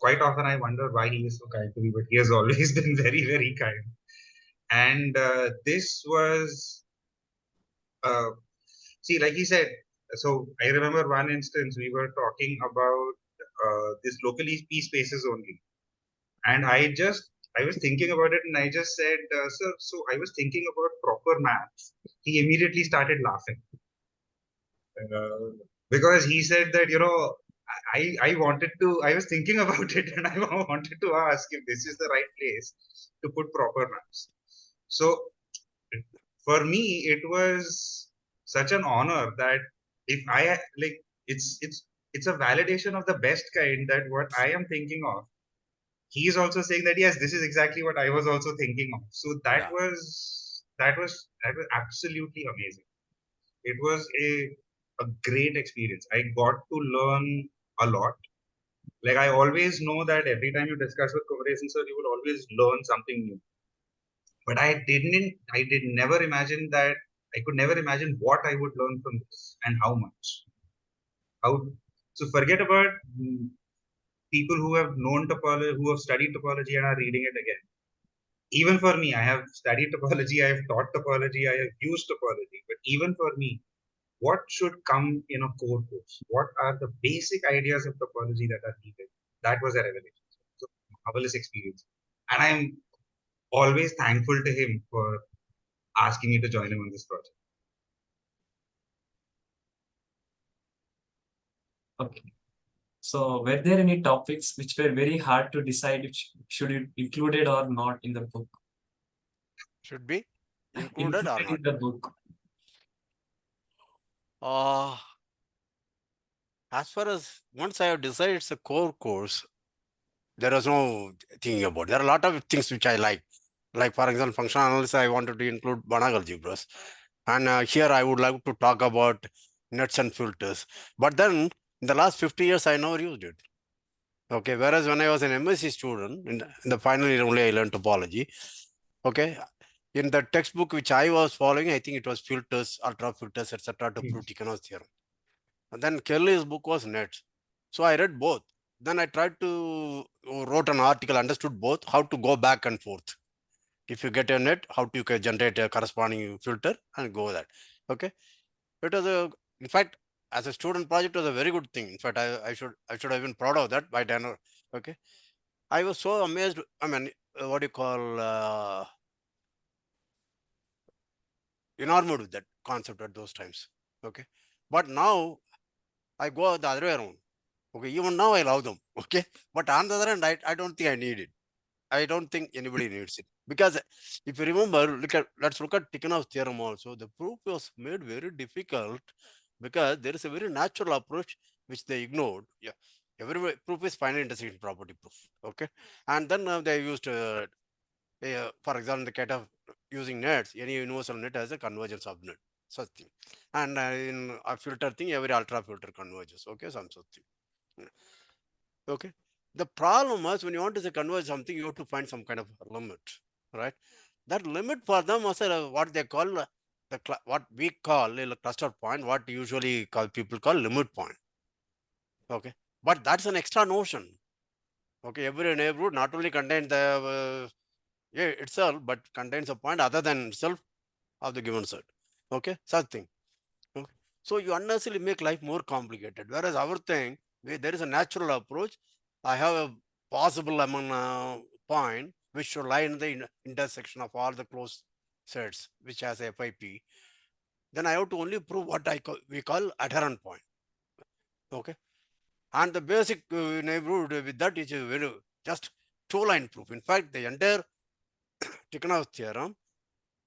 Quite often I wonder why he is so kind to me, but he has always been very, very kind. And this was, see, like he said, so I remember one instance we were talking about this locally P spaces only. And I was thinking about it and I just said, sir, so I was thinking about proper maps. He immediately started laughing. Because he said that, I wanted to, I was thinking about it and I wanted to ask if this is the right place to put proper maps. So for me, it was such an honor that if I like, it's a validation of the best kind that what I am thinking of, he is also saying that yes, this is exactly what I was also thinking of. So Yeah. that was absolutely amazing. It was a great experience. I got to learn a lot. Like I always know that every time you discuss with Kumaresan sir, you will always learn something new. But I did never imagine that. I could never imagine what I would learn from this and how much. How So forget about people who have known topology, who have studied topology and are reading it again. Even for me, I have studied topology, I have taught topology, I have used topology. But even for me, what should come in a core course? What are the basic ideas of topology that are needed? That was a revelation. So marvelous experience. And I'm always thankful to him for asking me to join him on this project. Okay. So were there any topics which were very hard to decide if should it included or not in the book? Should be included or not? In the book. As far as once I have decided it's a core course, there was no thinking about. There are a lot of things which I like. Like for example, functional analysis, I wanted to include Banach algebras. And here I would like to talk about nets and filters. But then in the last 50 years, I never used it. Okay, whereas when I was an MSc student, in the final year only I learned topology. Okay, in the textbook which I was following, I think it was filters, ultra filters, etc. to prove Tikhonov's theorem. And then Kelly's book was nets. So I read both. Then I tried to wrote an article, understood both, how to go back and forth. If you get a net, how to generate a corresponding filter and go that. Okay. It was in fact, as a student project, it was a very good thing. In fact, I should have been proud of that by then. Okay. I was so amazed. I mean, what do you call, enamored with that concept at those times. Okay. But now I go the other way around. Okay, even now I love them. Okay, but on the other hand, I don't think I need it. I don't think anybody needs it, because if you remember, let's look at Tikhonov's theorem also. The proof was made very difficult because there is a very natural approach which they ignored. Yeah, every proof is finite intersection property proof. Okay, and then they used, for example, the case of using nets. Any universal net has a convergence subnet, such thing, and in a filter thing, every ultra filter converges. Okay, some such thing. Okay. The problem is when you want to convert something, you have to find some kind of limit, right? That limit for them was what they call what we call a cluster point, what usually people call limit point. Okay. But that's an extra notion. Okay. Every neighborhood not only contains the itself, but contains a point other than itself of the given set. Okay. Such thing. Okay. So you unnecessarily make life more complicated. Whereas our thing, there is a natural approach. I have a possible point which should lie in the intersection of all the closed sets, which has a FIP. Then I have to only prove what we call adherent point. Okay. And the basic neighborhood with that is a very just two-line proof. In fact, the entire Tikhonov's theorem,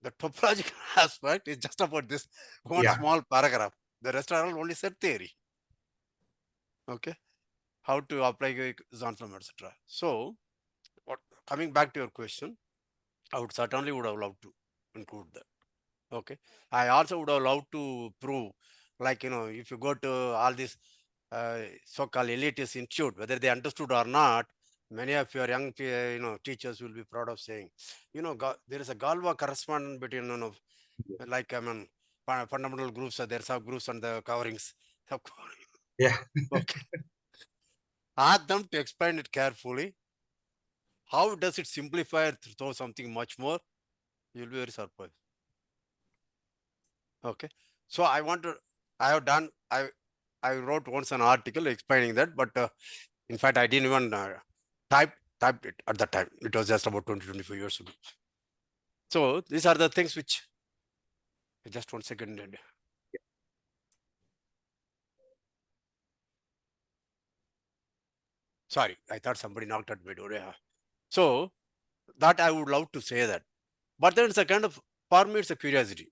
the topological aspect is just about this one small paragraph. The rest are all only set theory. Okay. How to apply Zonfrom, etc. So, coming back to your question, I would certainly would have loved to include that. Okay. I also would have loved to prove, like, if you go to all these so-called elitist institute, whether they understood or not, many of your young teachers will be proud of saying, there is a Galois correspondence between, like, fundamental groups, there are groups on the coverings. Yeah. Okay. Ask them to explain it carefully. How does it simplify through something much more? You'll be very surprised. Okay. So I wrote once an article explaining that, but in fact, I didn't even typed it at that time. It was just about 20-25 years ago. So these are the things which, just 1 second. Sorry, I thought somebody knocked at my door. Yeah. So that I would love to say that. But then it's a kind of, for me, it's a curiosity.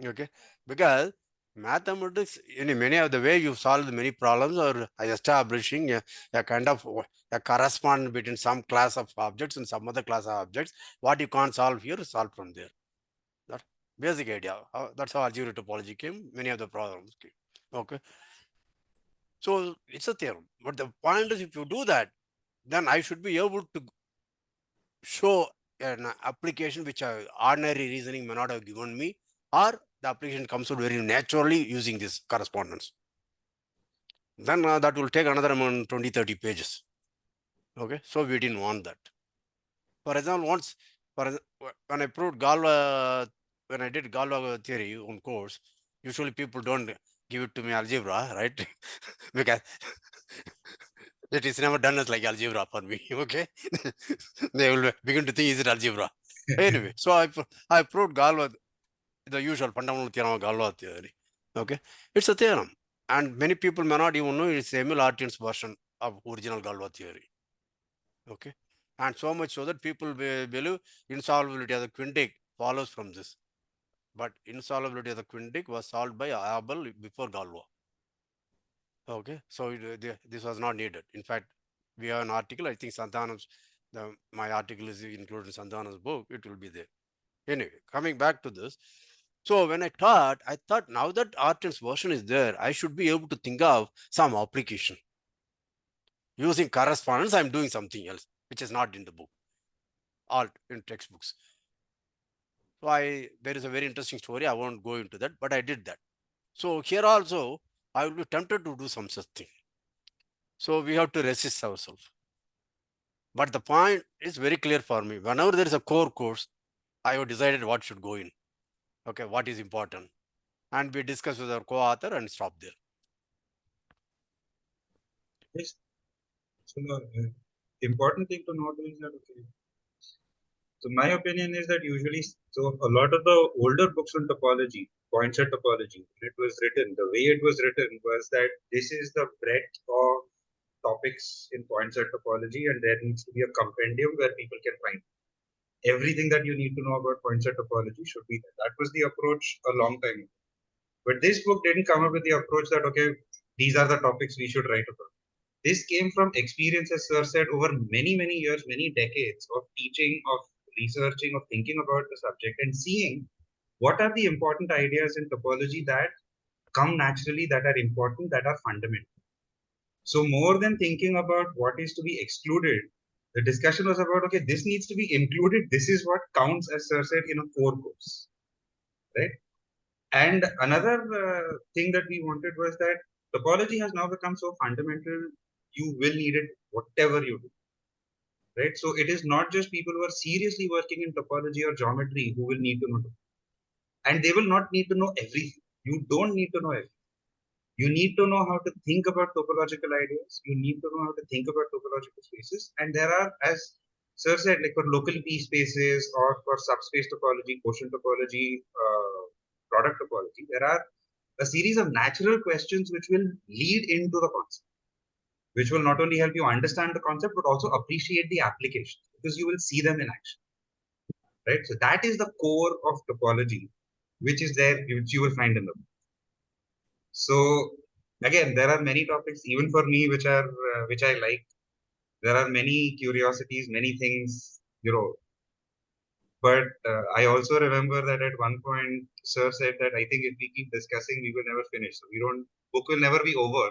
Okay. Because mathematics, in many of the way you solve many problems or establishing a kind of a correspondence between some class of objects and some other class of objects. What you can't solve here, solve from there. That basic idea. That's how algebraic topology came. Many of the problems came. Okay. So it's a theorem. But the point is, if you do that, then I should be able to show an application which ordinary reasoning may not have given me, or the application comes out very naturally using this correspondence. then that will take another 20, 30 pages. Okay, so we didn't want that. For example, once, when I proved Galois, when I did Galois theory on course, usually people don't give it to me algebra, right? Because it is never done as like algebra for me, okay? They will begin to think, is it algebra? Anyway, so I proved Galois, the usual fundamental theorem of Galois theory, okay? It's a theorem. And many people may not even know it's Emil Artin's version of original Galois theory, okay? And so much so that people believe insolubility of the quintic follows from this. But insolubility of the quintic was solved by Abel before Galois. Okay, so this was not needed. In fact, we have an article, I think Santhanam's, my article is included in Santhanam's book, it will be there. Anyway, coming back to this. So when I thought now that Artin's version is there, I should be able to think of some application. Using correspondence, I'm doing something else, which is not in the book, all in textbooks. So there is a very interesting story. I won't go into that, but I did that. So here also, I will be tempted to do some such thing. So we have to resist ourselves. But the point is very clear for me. Whenever there is a core course, I have decided what should go in. Okay, what is important. And we discuss with our co-author and stop there. Yes. So the important thing to note is that, okay, so my opinion is that usually, so a lot of the older books on topology, points at topology, when it was written, the way it was written was that this is the breadth of topics in points at topology, and there needs to be a compendium where people can find everything that you need to know about points at topology should be there. That was the approach a long time ago. But this book didn't come up with the approach that, okay, these are the topics we should write about. This came from experience, as Sir said, over many, many years, many decades of teaching, of researching, of thinking about the subject and seeing what are the important ideas in topology that come naturally, that are important, that are fundamental. So more than thinking about what is to be excluded, the discussion was about, okay, this needs to be included. This is what counts, as Sir said, in a core course, right? And another thing that we wanted was that topology has now become so fundamental, you will need it whatever you do, right? So it is not just people who are seriously working in topology or geometry who will need to know, and they will not need to know everything. You don't need to know everything. You need to know how to think about topological ideas. You need to know how to think about topological spaces. And there are, as Sir said, like for local P spaces or for subspace topology, quotient topology, product topology, there are a series of natural questions which will lead into the concept, which will not only help you understand the concept, but also appreciate the application because you will see them in action, right? So that is the core of topology, which is there, which you will find in the book. So again, there are many topics, even for me, which I like. There are many curiosities, many things, But I also remember that at one point, Sir said that I think if we keep discussing, we will never finish. So book will never be over.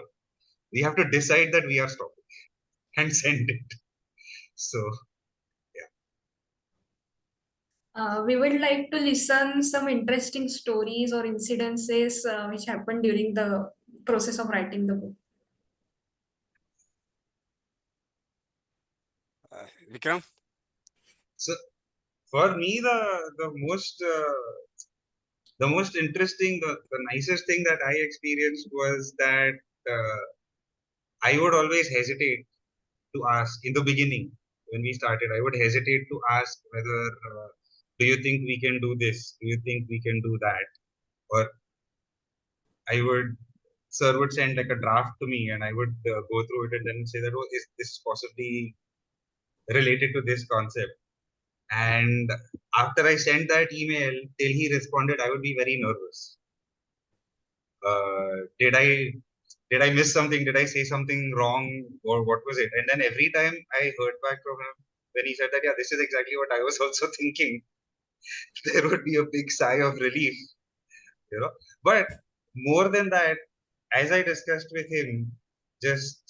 We have to decide that we are stopping and send it. So We would like to listen some interesting stories or incidences which happened during the process of writing the book. Vikram? So for me, the most interesting, the nicest thing that I experienced was that I would always hesitate to ask in the beginning when we started. I would hesitate to ask whether do you think we can do this? Do you think we can do that? Or I would Sir would send like a draft to me, and I would go through it and then say that, oh, is this possibly related to this concept? And after I sent that email, till he responded, I would be very nervous. Did I miss something? Did I say something wrong, or what was it? And then every time I heard back from him when he said that, yeah, this is exactly what I was also thinking, there would be a big sigh of relief, But more than that, as I discussed with him, just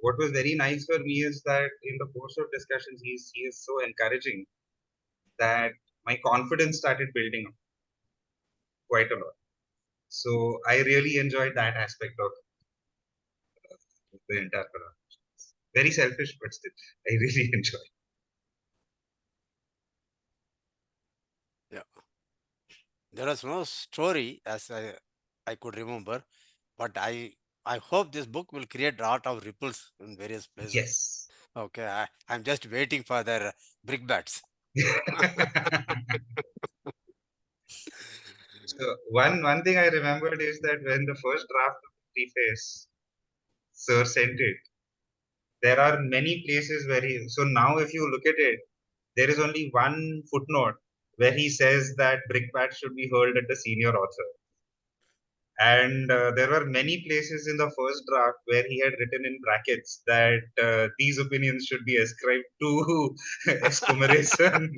what was very nice for me is that in the course of discussions, he is so encouraging that my confidence started building up quite a lot. So I really enjoyed that aspect of it. the entire pronunciation. Very selfish, but still, I really enjoy. Yeah. There was no story as I could remember, but I hope this book will create a lot of ripples in various places. Yes. Okay, I'm just waiting for their brickbats. So one thing I remembered is that when the first draft of the preface Sir sent it, there are many places where he. So now, if you look at it, there is only one footnote where he says that brickbats should be hurled at the senior author. And there were many places in the first draft where he had written in brackets that these opinions should be ascribed to S. Kumaresan.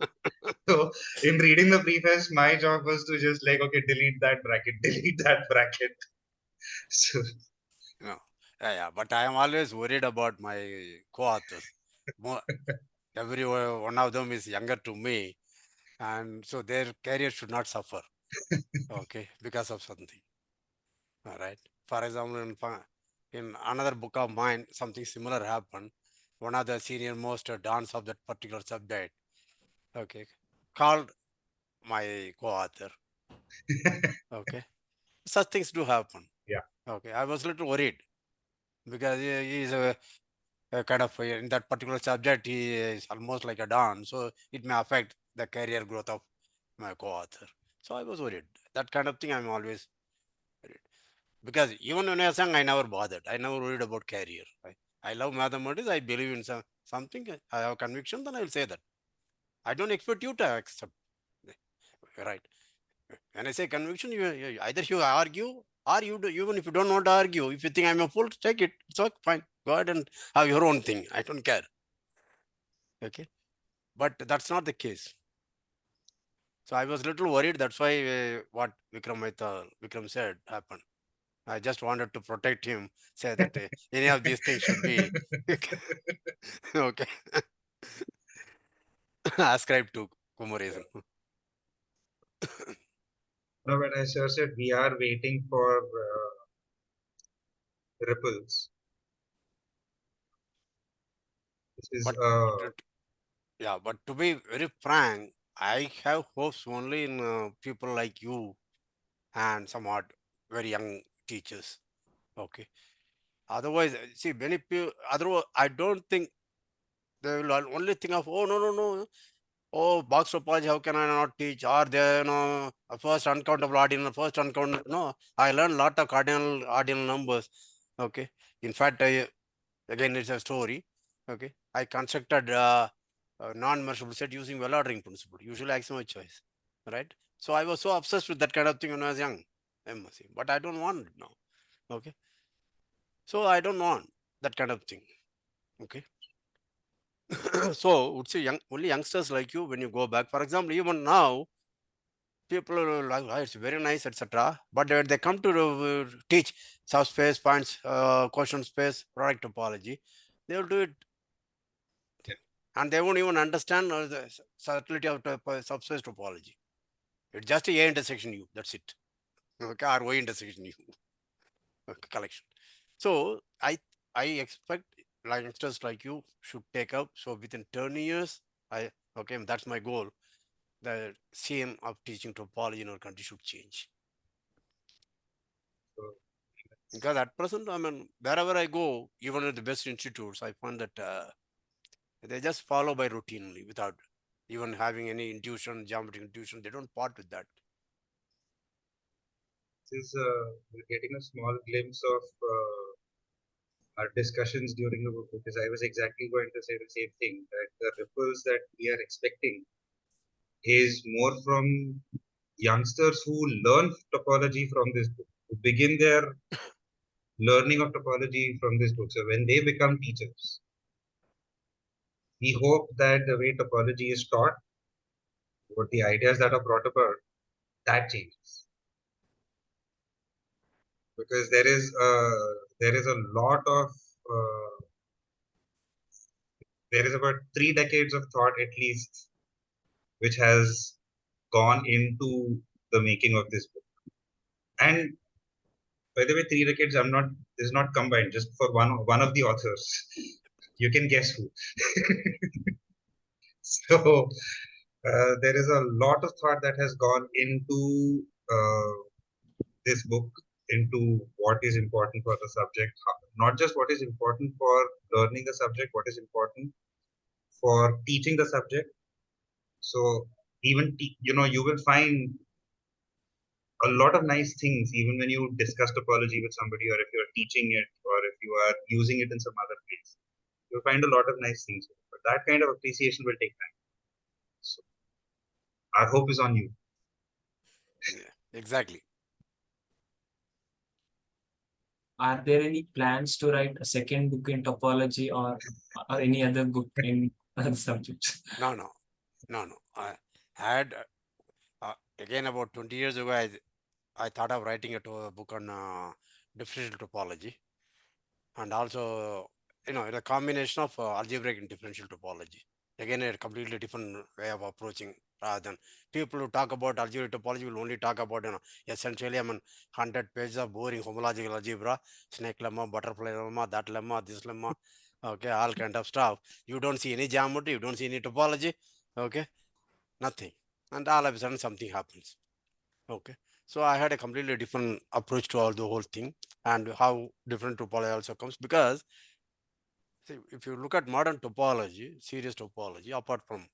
So, in reading the preface, my job was to just like, okay, delete that bracket, delete that bracket. So, No. Yeah, but I am always worried about my co-authors. Every one of them is younger to me, and so their career should not suffer. Okay, because of something. All right. For example, in another book of mine, something similar happened. One of the senior most dons of that particular subject, okay, called my co-author. Okay, such things do happen. yeah. Okay, I was a little worried because he is a kind of in that particular subject he is almost like a don, so it may affect the career growth of my co-author. So I was worried. That kind of thing I'm always worried. Because even when I was young, I never bothered. I never worried about career. I love mathematics. I believe in something. I have conviction, then I will say that. I don't expect you to accept. Right. When I say conviction, either you argue or you do. Even if you don't want to argue, if you think I'm a fool, take it. It's okay, fine. Go ahead and have your own thing. I don't care. Okay. But that's not the case. So I was a little worried. That's why what Vikram said happened. I just wanted to protect him, say that any of these things should be okay ascribed to Kumaresan. No, but as Sir said, we are waiting for ripples. This is But to be very frank, I have hopes only in people like you and somewhat very young teachers. Okay. Otherwise, see, many people, otherwise, I don't think they will only think of, oh, no, no, no. Oh, box topology, how can I not teach? Or there, a first uncountable ordinal, first uncountable. No, I learned a lot of cardinal ordinal numbers. Okay. In fact, again, it's a story. Okay. I constructed a non-measurable set using well ordering principle, usually axiom of choice. Right. So I was so obsessed with that kind of thing when I was young. MSc, but I don't want it now. Okay. So I don't want that kind of thing. Okay. So would say only youngsters like you, when you go back, for example, even now, people are like, oh, it's very nice, etc. But when they come to teach subspace, points, quotient space, product topology, they will do it, and they won't even understand the subtlety of subspace topology. It's just a intersection U. That's it. Okay, or Y intersection U collection. So I expect youngsters like you should take up. So within 10 years, that's my goal. The scene of teaching topology in our country should change. Because at present, I mean, wherever I go, even at the best institutes, I find that they just follow by routinely without even having any intuition, geometric intuition. They don't part with that. This is we're getting a small glimpse of our discussions during the book, because I was exactly going to say the same thing, that the ripples that we are expecting is more from youngsters who learn topology from this book, who begin their learning of topology from this book. So when they become teachers, we hope that the way topology is taught, what the ideas that are brought about, that changes. Because there is a lot of there is about 3 decades of thought at least which has gone into the making of this book. And By the way, three decades is not combined, just for one of the authors. You can guess who. So there is a lot of thought that has gone into this book, into what is important for the subject, not just what is important for learning the subject, what is important for teaching the subject. So even you will find a lot of nice things even when you discuss topology with somebody, or if you're teaching it, or if you are using it in some other place. You'll find a lot of nice things. But that kind of appreciation will take time. So our hope is on you. Yeah, exactly. Are there any plans to write a second book in topology or any other book in other subjects? No. I had again about 20 years ago, I thought of writing a book on differential topology, and also a combination of algebraic and differential topology. Again, a completely different way of approaching, rather than people who talk about algebraic topology will only talk about essentially 100 pages of boring homological algebra, snake lemma, butterfly lemma, that lemma, this lemma, okay, all kind of stuff. You don't see any geometry, you don't see any topology, okay, nothing, and all of a sudden something happens. Okay, so I had a completely different approach to all the whole thing, and how different topology also comes, because see, if you look at modern topology, serious topology, apart from,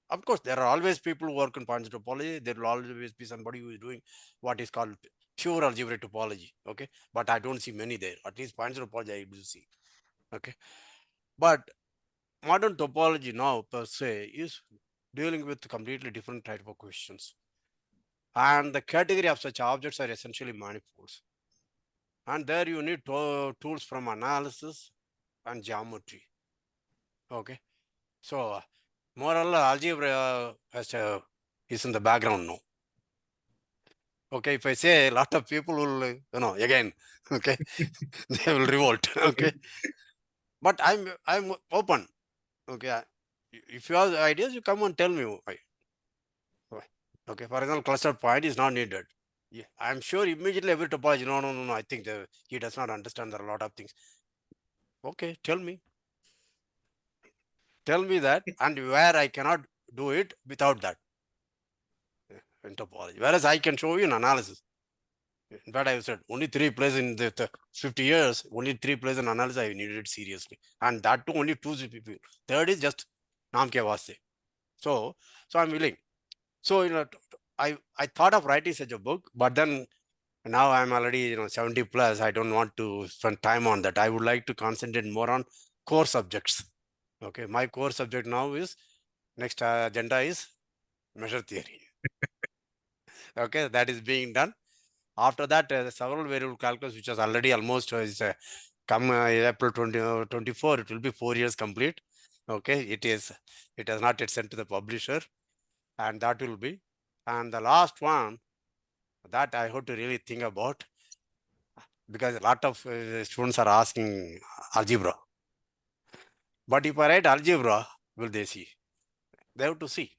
of course, there are always people who work in points topology. There will always be somebody who is doing what is called pure algebraic topology. Okay, but I don't see many there. At least points topology I able to see. Okay, but modern topology now per se is dealing with completely different type of questions, and the category of such objects are essentially manifolds, and there you need tools from analysis and geometry. Okay, so moral algebra is in the background now. Okay, if I say, a lot of people will, again, okay, they will revolt. Okay, but I'm open. Okay, if you have ideas, you come and tell me. Why. Okay, for example, cluster point is not needed. Yeah, I'm sure immediately every topology. No. I think he does not understand. There are a lot of things. Okay, tell me that, and where I cannot do it without that in topology. Whereas I can show you in analysis. In fact, I said only 3 plays in the 50 years, only 3 plays in analysis I needed it seriously. And that too only 2 people. Third is just naam ke vaste. So I'm willing. So, I thought of writing such a book, but then now I'm already, 70 plus. I don't want to spend time on that. I would like to concentrate more on core subjects. Okay, my core subject now is, next agenda is measure theory. Okay, that is being done. After that, several variable calculus, which is already almost come April 2024, it will be 4 years complete. Okay, it has not yet sent to the publisher, and that will be. And the last one that I have to really think about, because a lot of students are asking algebra. But if I write algebra, will they see? They have to see.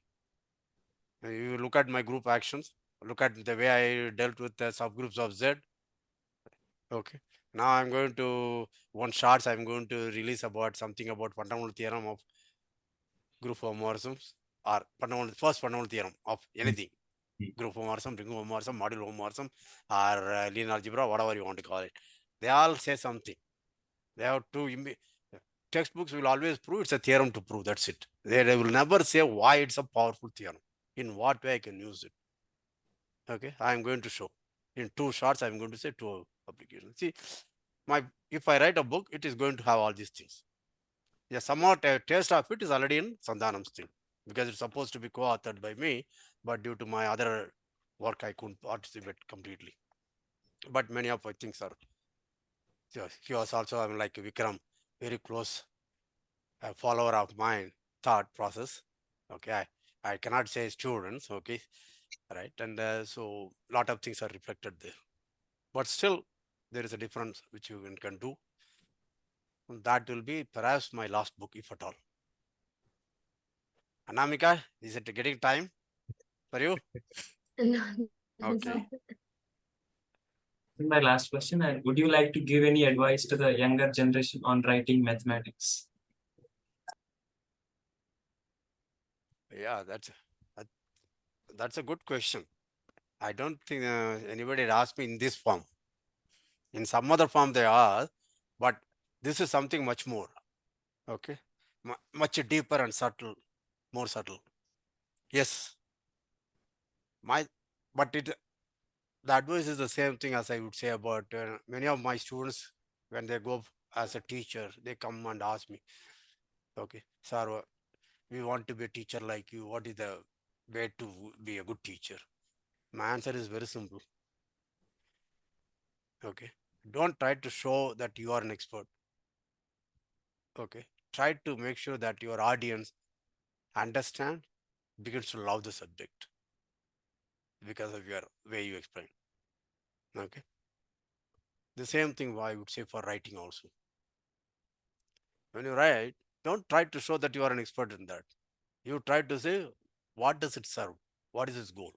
You look at my group actions, look at the way I dealt with the subgroups of Z. Okay. Now I'm going to, one shots, I'm going to release about something about fundamental theorem of group homomorphisms, or first fundamental theorem of anything. Group homomorphism, ring homomorphism, module homomorphism, or linear algebra, whatever you want to call it. They all say something. They have to, textbooks will always prove it's a theorem to prove, that's it. They will never say why it's a powerful theorem, in what way I can use it. Okay, I'm going to show. In 2 shots, I'm going to say 2 applications. See, if I write a book, it is going to have all these things. Yeah, somewhat a taste of it is already in Sandhanam still, because it's supposed to be co-authored by me, but due to my other work, I couldn't participate completely. But many of my things are. He was also, I'm like Vikram, very close follower of my thought process. Okay, I cannot say students. Okay, right, and so a lot of things are reflected there. But still, there is a difference which you can do. And that will be perhaps my last book, if at all. Anamika, is it getting time for you? No, Okay. My last question, and would you like to give any advice to the younger generation on writing mathematics? Yeah, that's a good question. I don't think anybody had asked me in this form. In some other form they are, but this is something much more. Okay, much deeper and subtle, more subtle. Yes, my but the advice is the same thing as I would say about many of my students when they go as a teacher, they come and ask me, okay, sir, we want to be a teacher like you. What is the way to be a good teacher? My answer is very simple. Okay, don't try to show that you are an expert. Okay, try to make sure that your audience understand, begins to love the subject because of your way you explain. Okay, the same thing I would say for writing also. When you write, don't try to show that you are an expert in that. You try to say, what does it serve? What is its goal?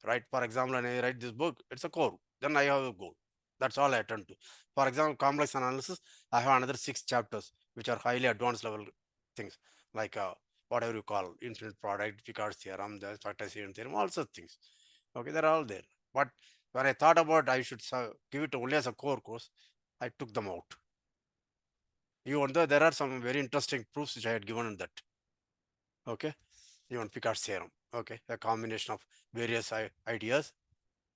Right? For example, when I write this book, it's a core. Then I have a goal. That's all I attend to. For example, complex analysis, I have another 6 chapters, which are highly advanced level things, like whatever you call infinite product, Picard's theorem, the factorization theorem, all such things. Okay, they're all there. But when I thought about I should give it only as a core course, I took them out. Even though there are some very interesting proofs which I had given in that. Okay, even Picard's theorem. Okay, a combination of various ideas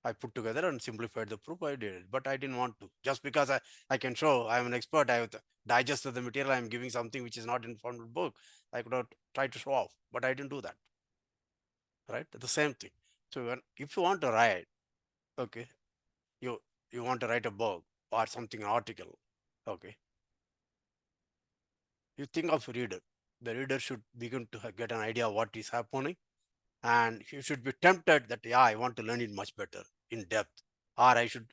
I put together and simplified the proof. I did it, but I didn't want to. Just because I can show I'm an expert, I have digested the material, I'm giving something which is not in formal book. I could not try to show off, but I didn't do that. Right? The same thing. So if you want to write, okay, you you want to write a book or something, an article, okay, you think of a reader. The reader should begin to get an idea of what is happening, and you should be tempted that yeah, I want to learn it much better in depth, or I should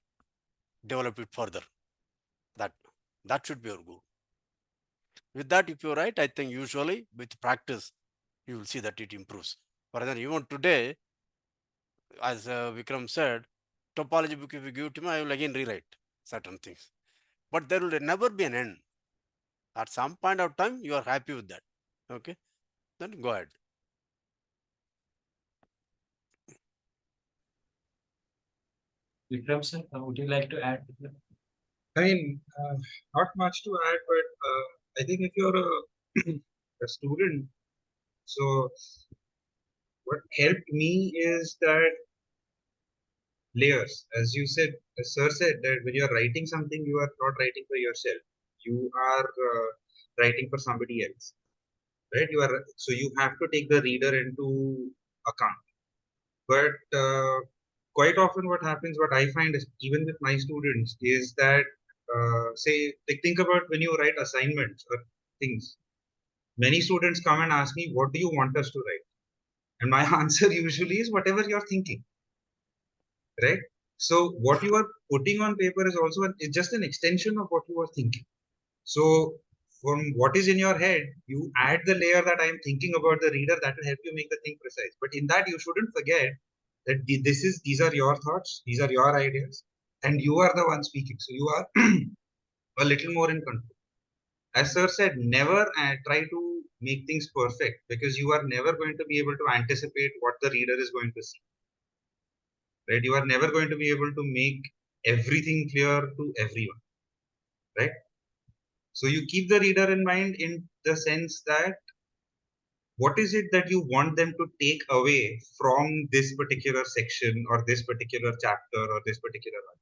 develop it further. That that should be your goal. With that, if you write, I think usually with practice, you will see that it improves. For example, even today, as Vikram said, topology book, if you give to me, I will again rewrite certain things. But there will never be an end. At some point of time, you are happy with that. Okay, then go ahead. Vikram sir, would you like to add? I mean, not much to add, but I think if you're a student, so what helped me is that layers. As you said, as Sir said, that when you're writing something, you are not writing for yourself. You are writing for somebody else, right? So you have to take the reader into account. But quite often, what happens, what I find is even with my students, is that say, like, think about when you write assignments or things. Many students come and ask me, "What do you want us to write?" And my answer usually is whatever you're thinking, right? So what you are putting on paper is also it's just an extension of what you are thinking. So from what is in your head, you add the layer that I am thinking about the reader that will help you make the thing precise. But in that, you shouldn't forget that these are your thoughts, these are your ideas, and you are the one speaking. So you are a little more in control. As Sir said, never try to make things perfect because you are never going to be able to anticipate what the reader is going to see. Right? You are never going to be able to make everything clear to everyone. Right? So you keep the reader in mind in the sense that what is it that you want them to take away from this particular section or this particular chapter or this particular one?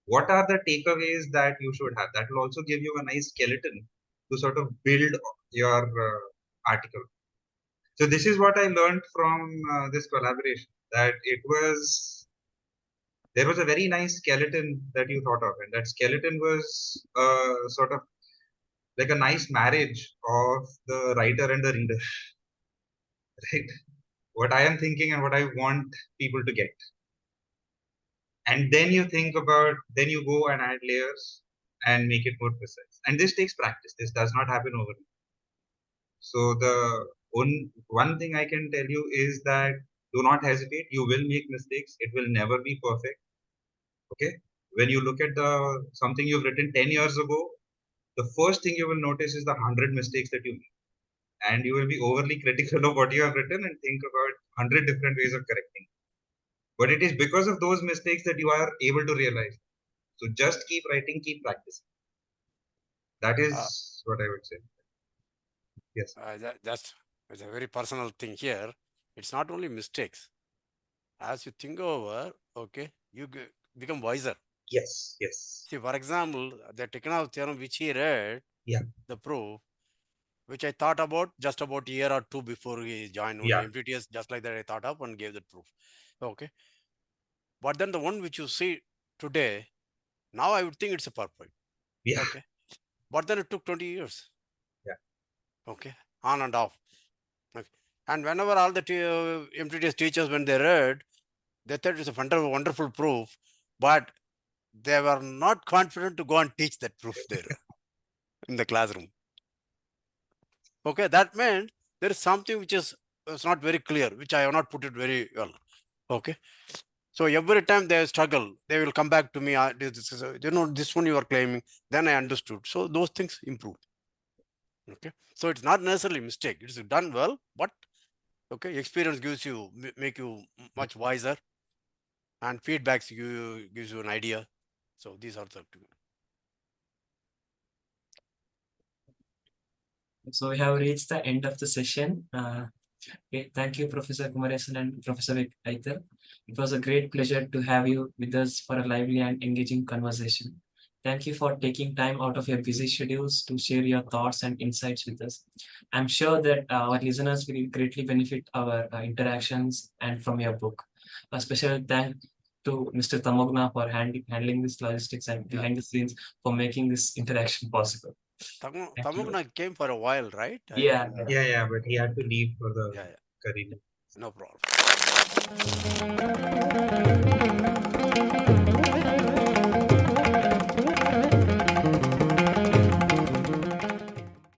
What are the takeaways that you should have? That will also give you a nice skeleton to sort of build your article. So this is what I learned from this collaboration, that there was a very nice skeleton that you thought of, and that skeleton was sort of like a nice marriage of the writer and the reader, right? What I am thinking and what I want people to get. And then you think about, then you go and add layers and make it more precise. And this takes practice. This does not happen overnight. So the one thing I can tell you is that do not hesitate. You will make mistakes. It will never be perfect. Okay. When you look at something you've written 10 years ago, the first thing you will notice is the 100 mistakes that you make. And you will be overly critical of what you have written and think about 100 different ways of correcting. But it is because of those mistakes that you are able to realize. So just keep writing, keep practicing. That is what I would say. Yes. Just it's a very personal thing here. It's not only mistakes. As you think over, okay, you become wiser. Yes. Yes. See, for example, the Tikhonov's theorem which he read, Yeah. the proof, which I thought about just about a year or two before he joined Yeah. MPTS, just like that I thought up and gave the proof. Okay. But then the one which you see today, now I would think it's a perfect. Yeah. Okay. But then it took 20 years. Yeah. Okay. On and off. Okay. And whenever all the MPTS teachers, when they read, they thought it's a wonderful proof, but they were not confident to go and teach that proof there in the classroom. Okay, that meant there is something which is not very clear, which I have not put it very well. Okay, so every time they struggle, they will come back to me. This one you are claiming. Then I understood. So those things improve. Okay, so it's not necessarily mistake. It's done well, but okay, experience make you much wiser, and feedbacks gives you an idea. So these are the two. So we have reached the end of the session. Okay, thank you, Professor Kumaresan and Professor Aithal. It was a great pleasure to have you with us for a lively and engaging conversation. Thank you for taking time out of your busy schedules to share your thoughts and insights with us. I'm sure that our listeners will greatly benefit our interactions and from your book. A special thank to Mr. Tamoghna for handling this logistics and behind the scenes for making this interaction possible. Thank you. Tamoghna came for a while, right? Yeah. Yeah. But he had to leave for the Yeah. career. No problem.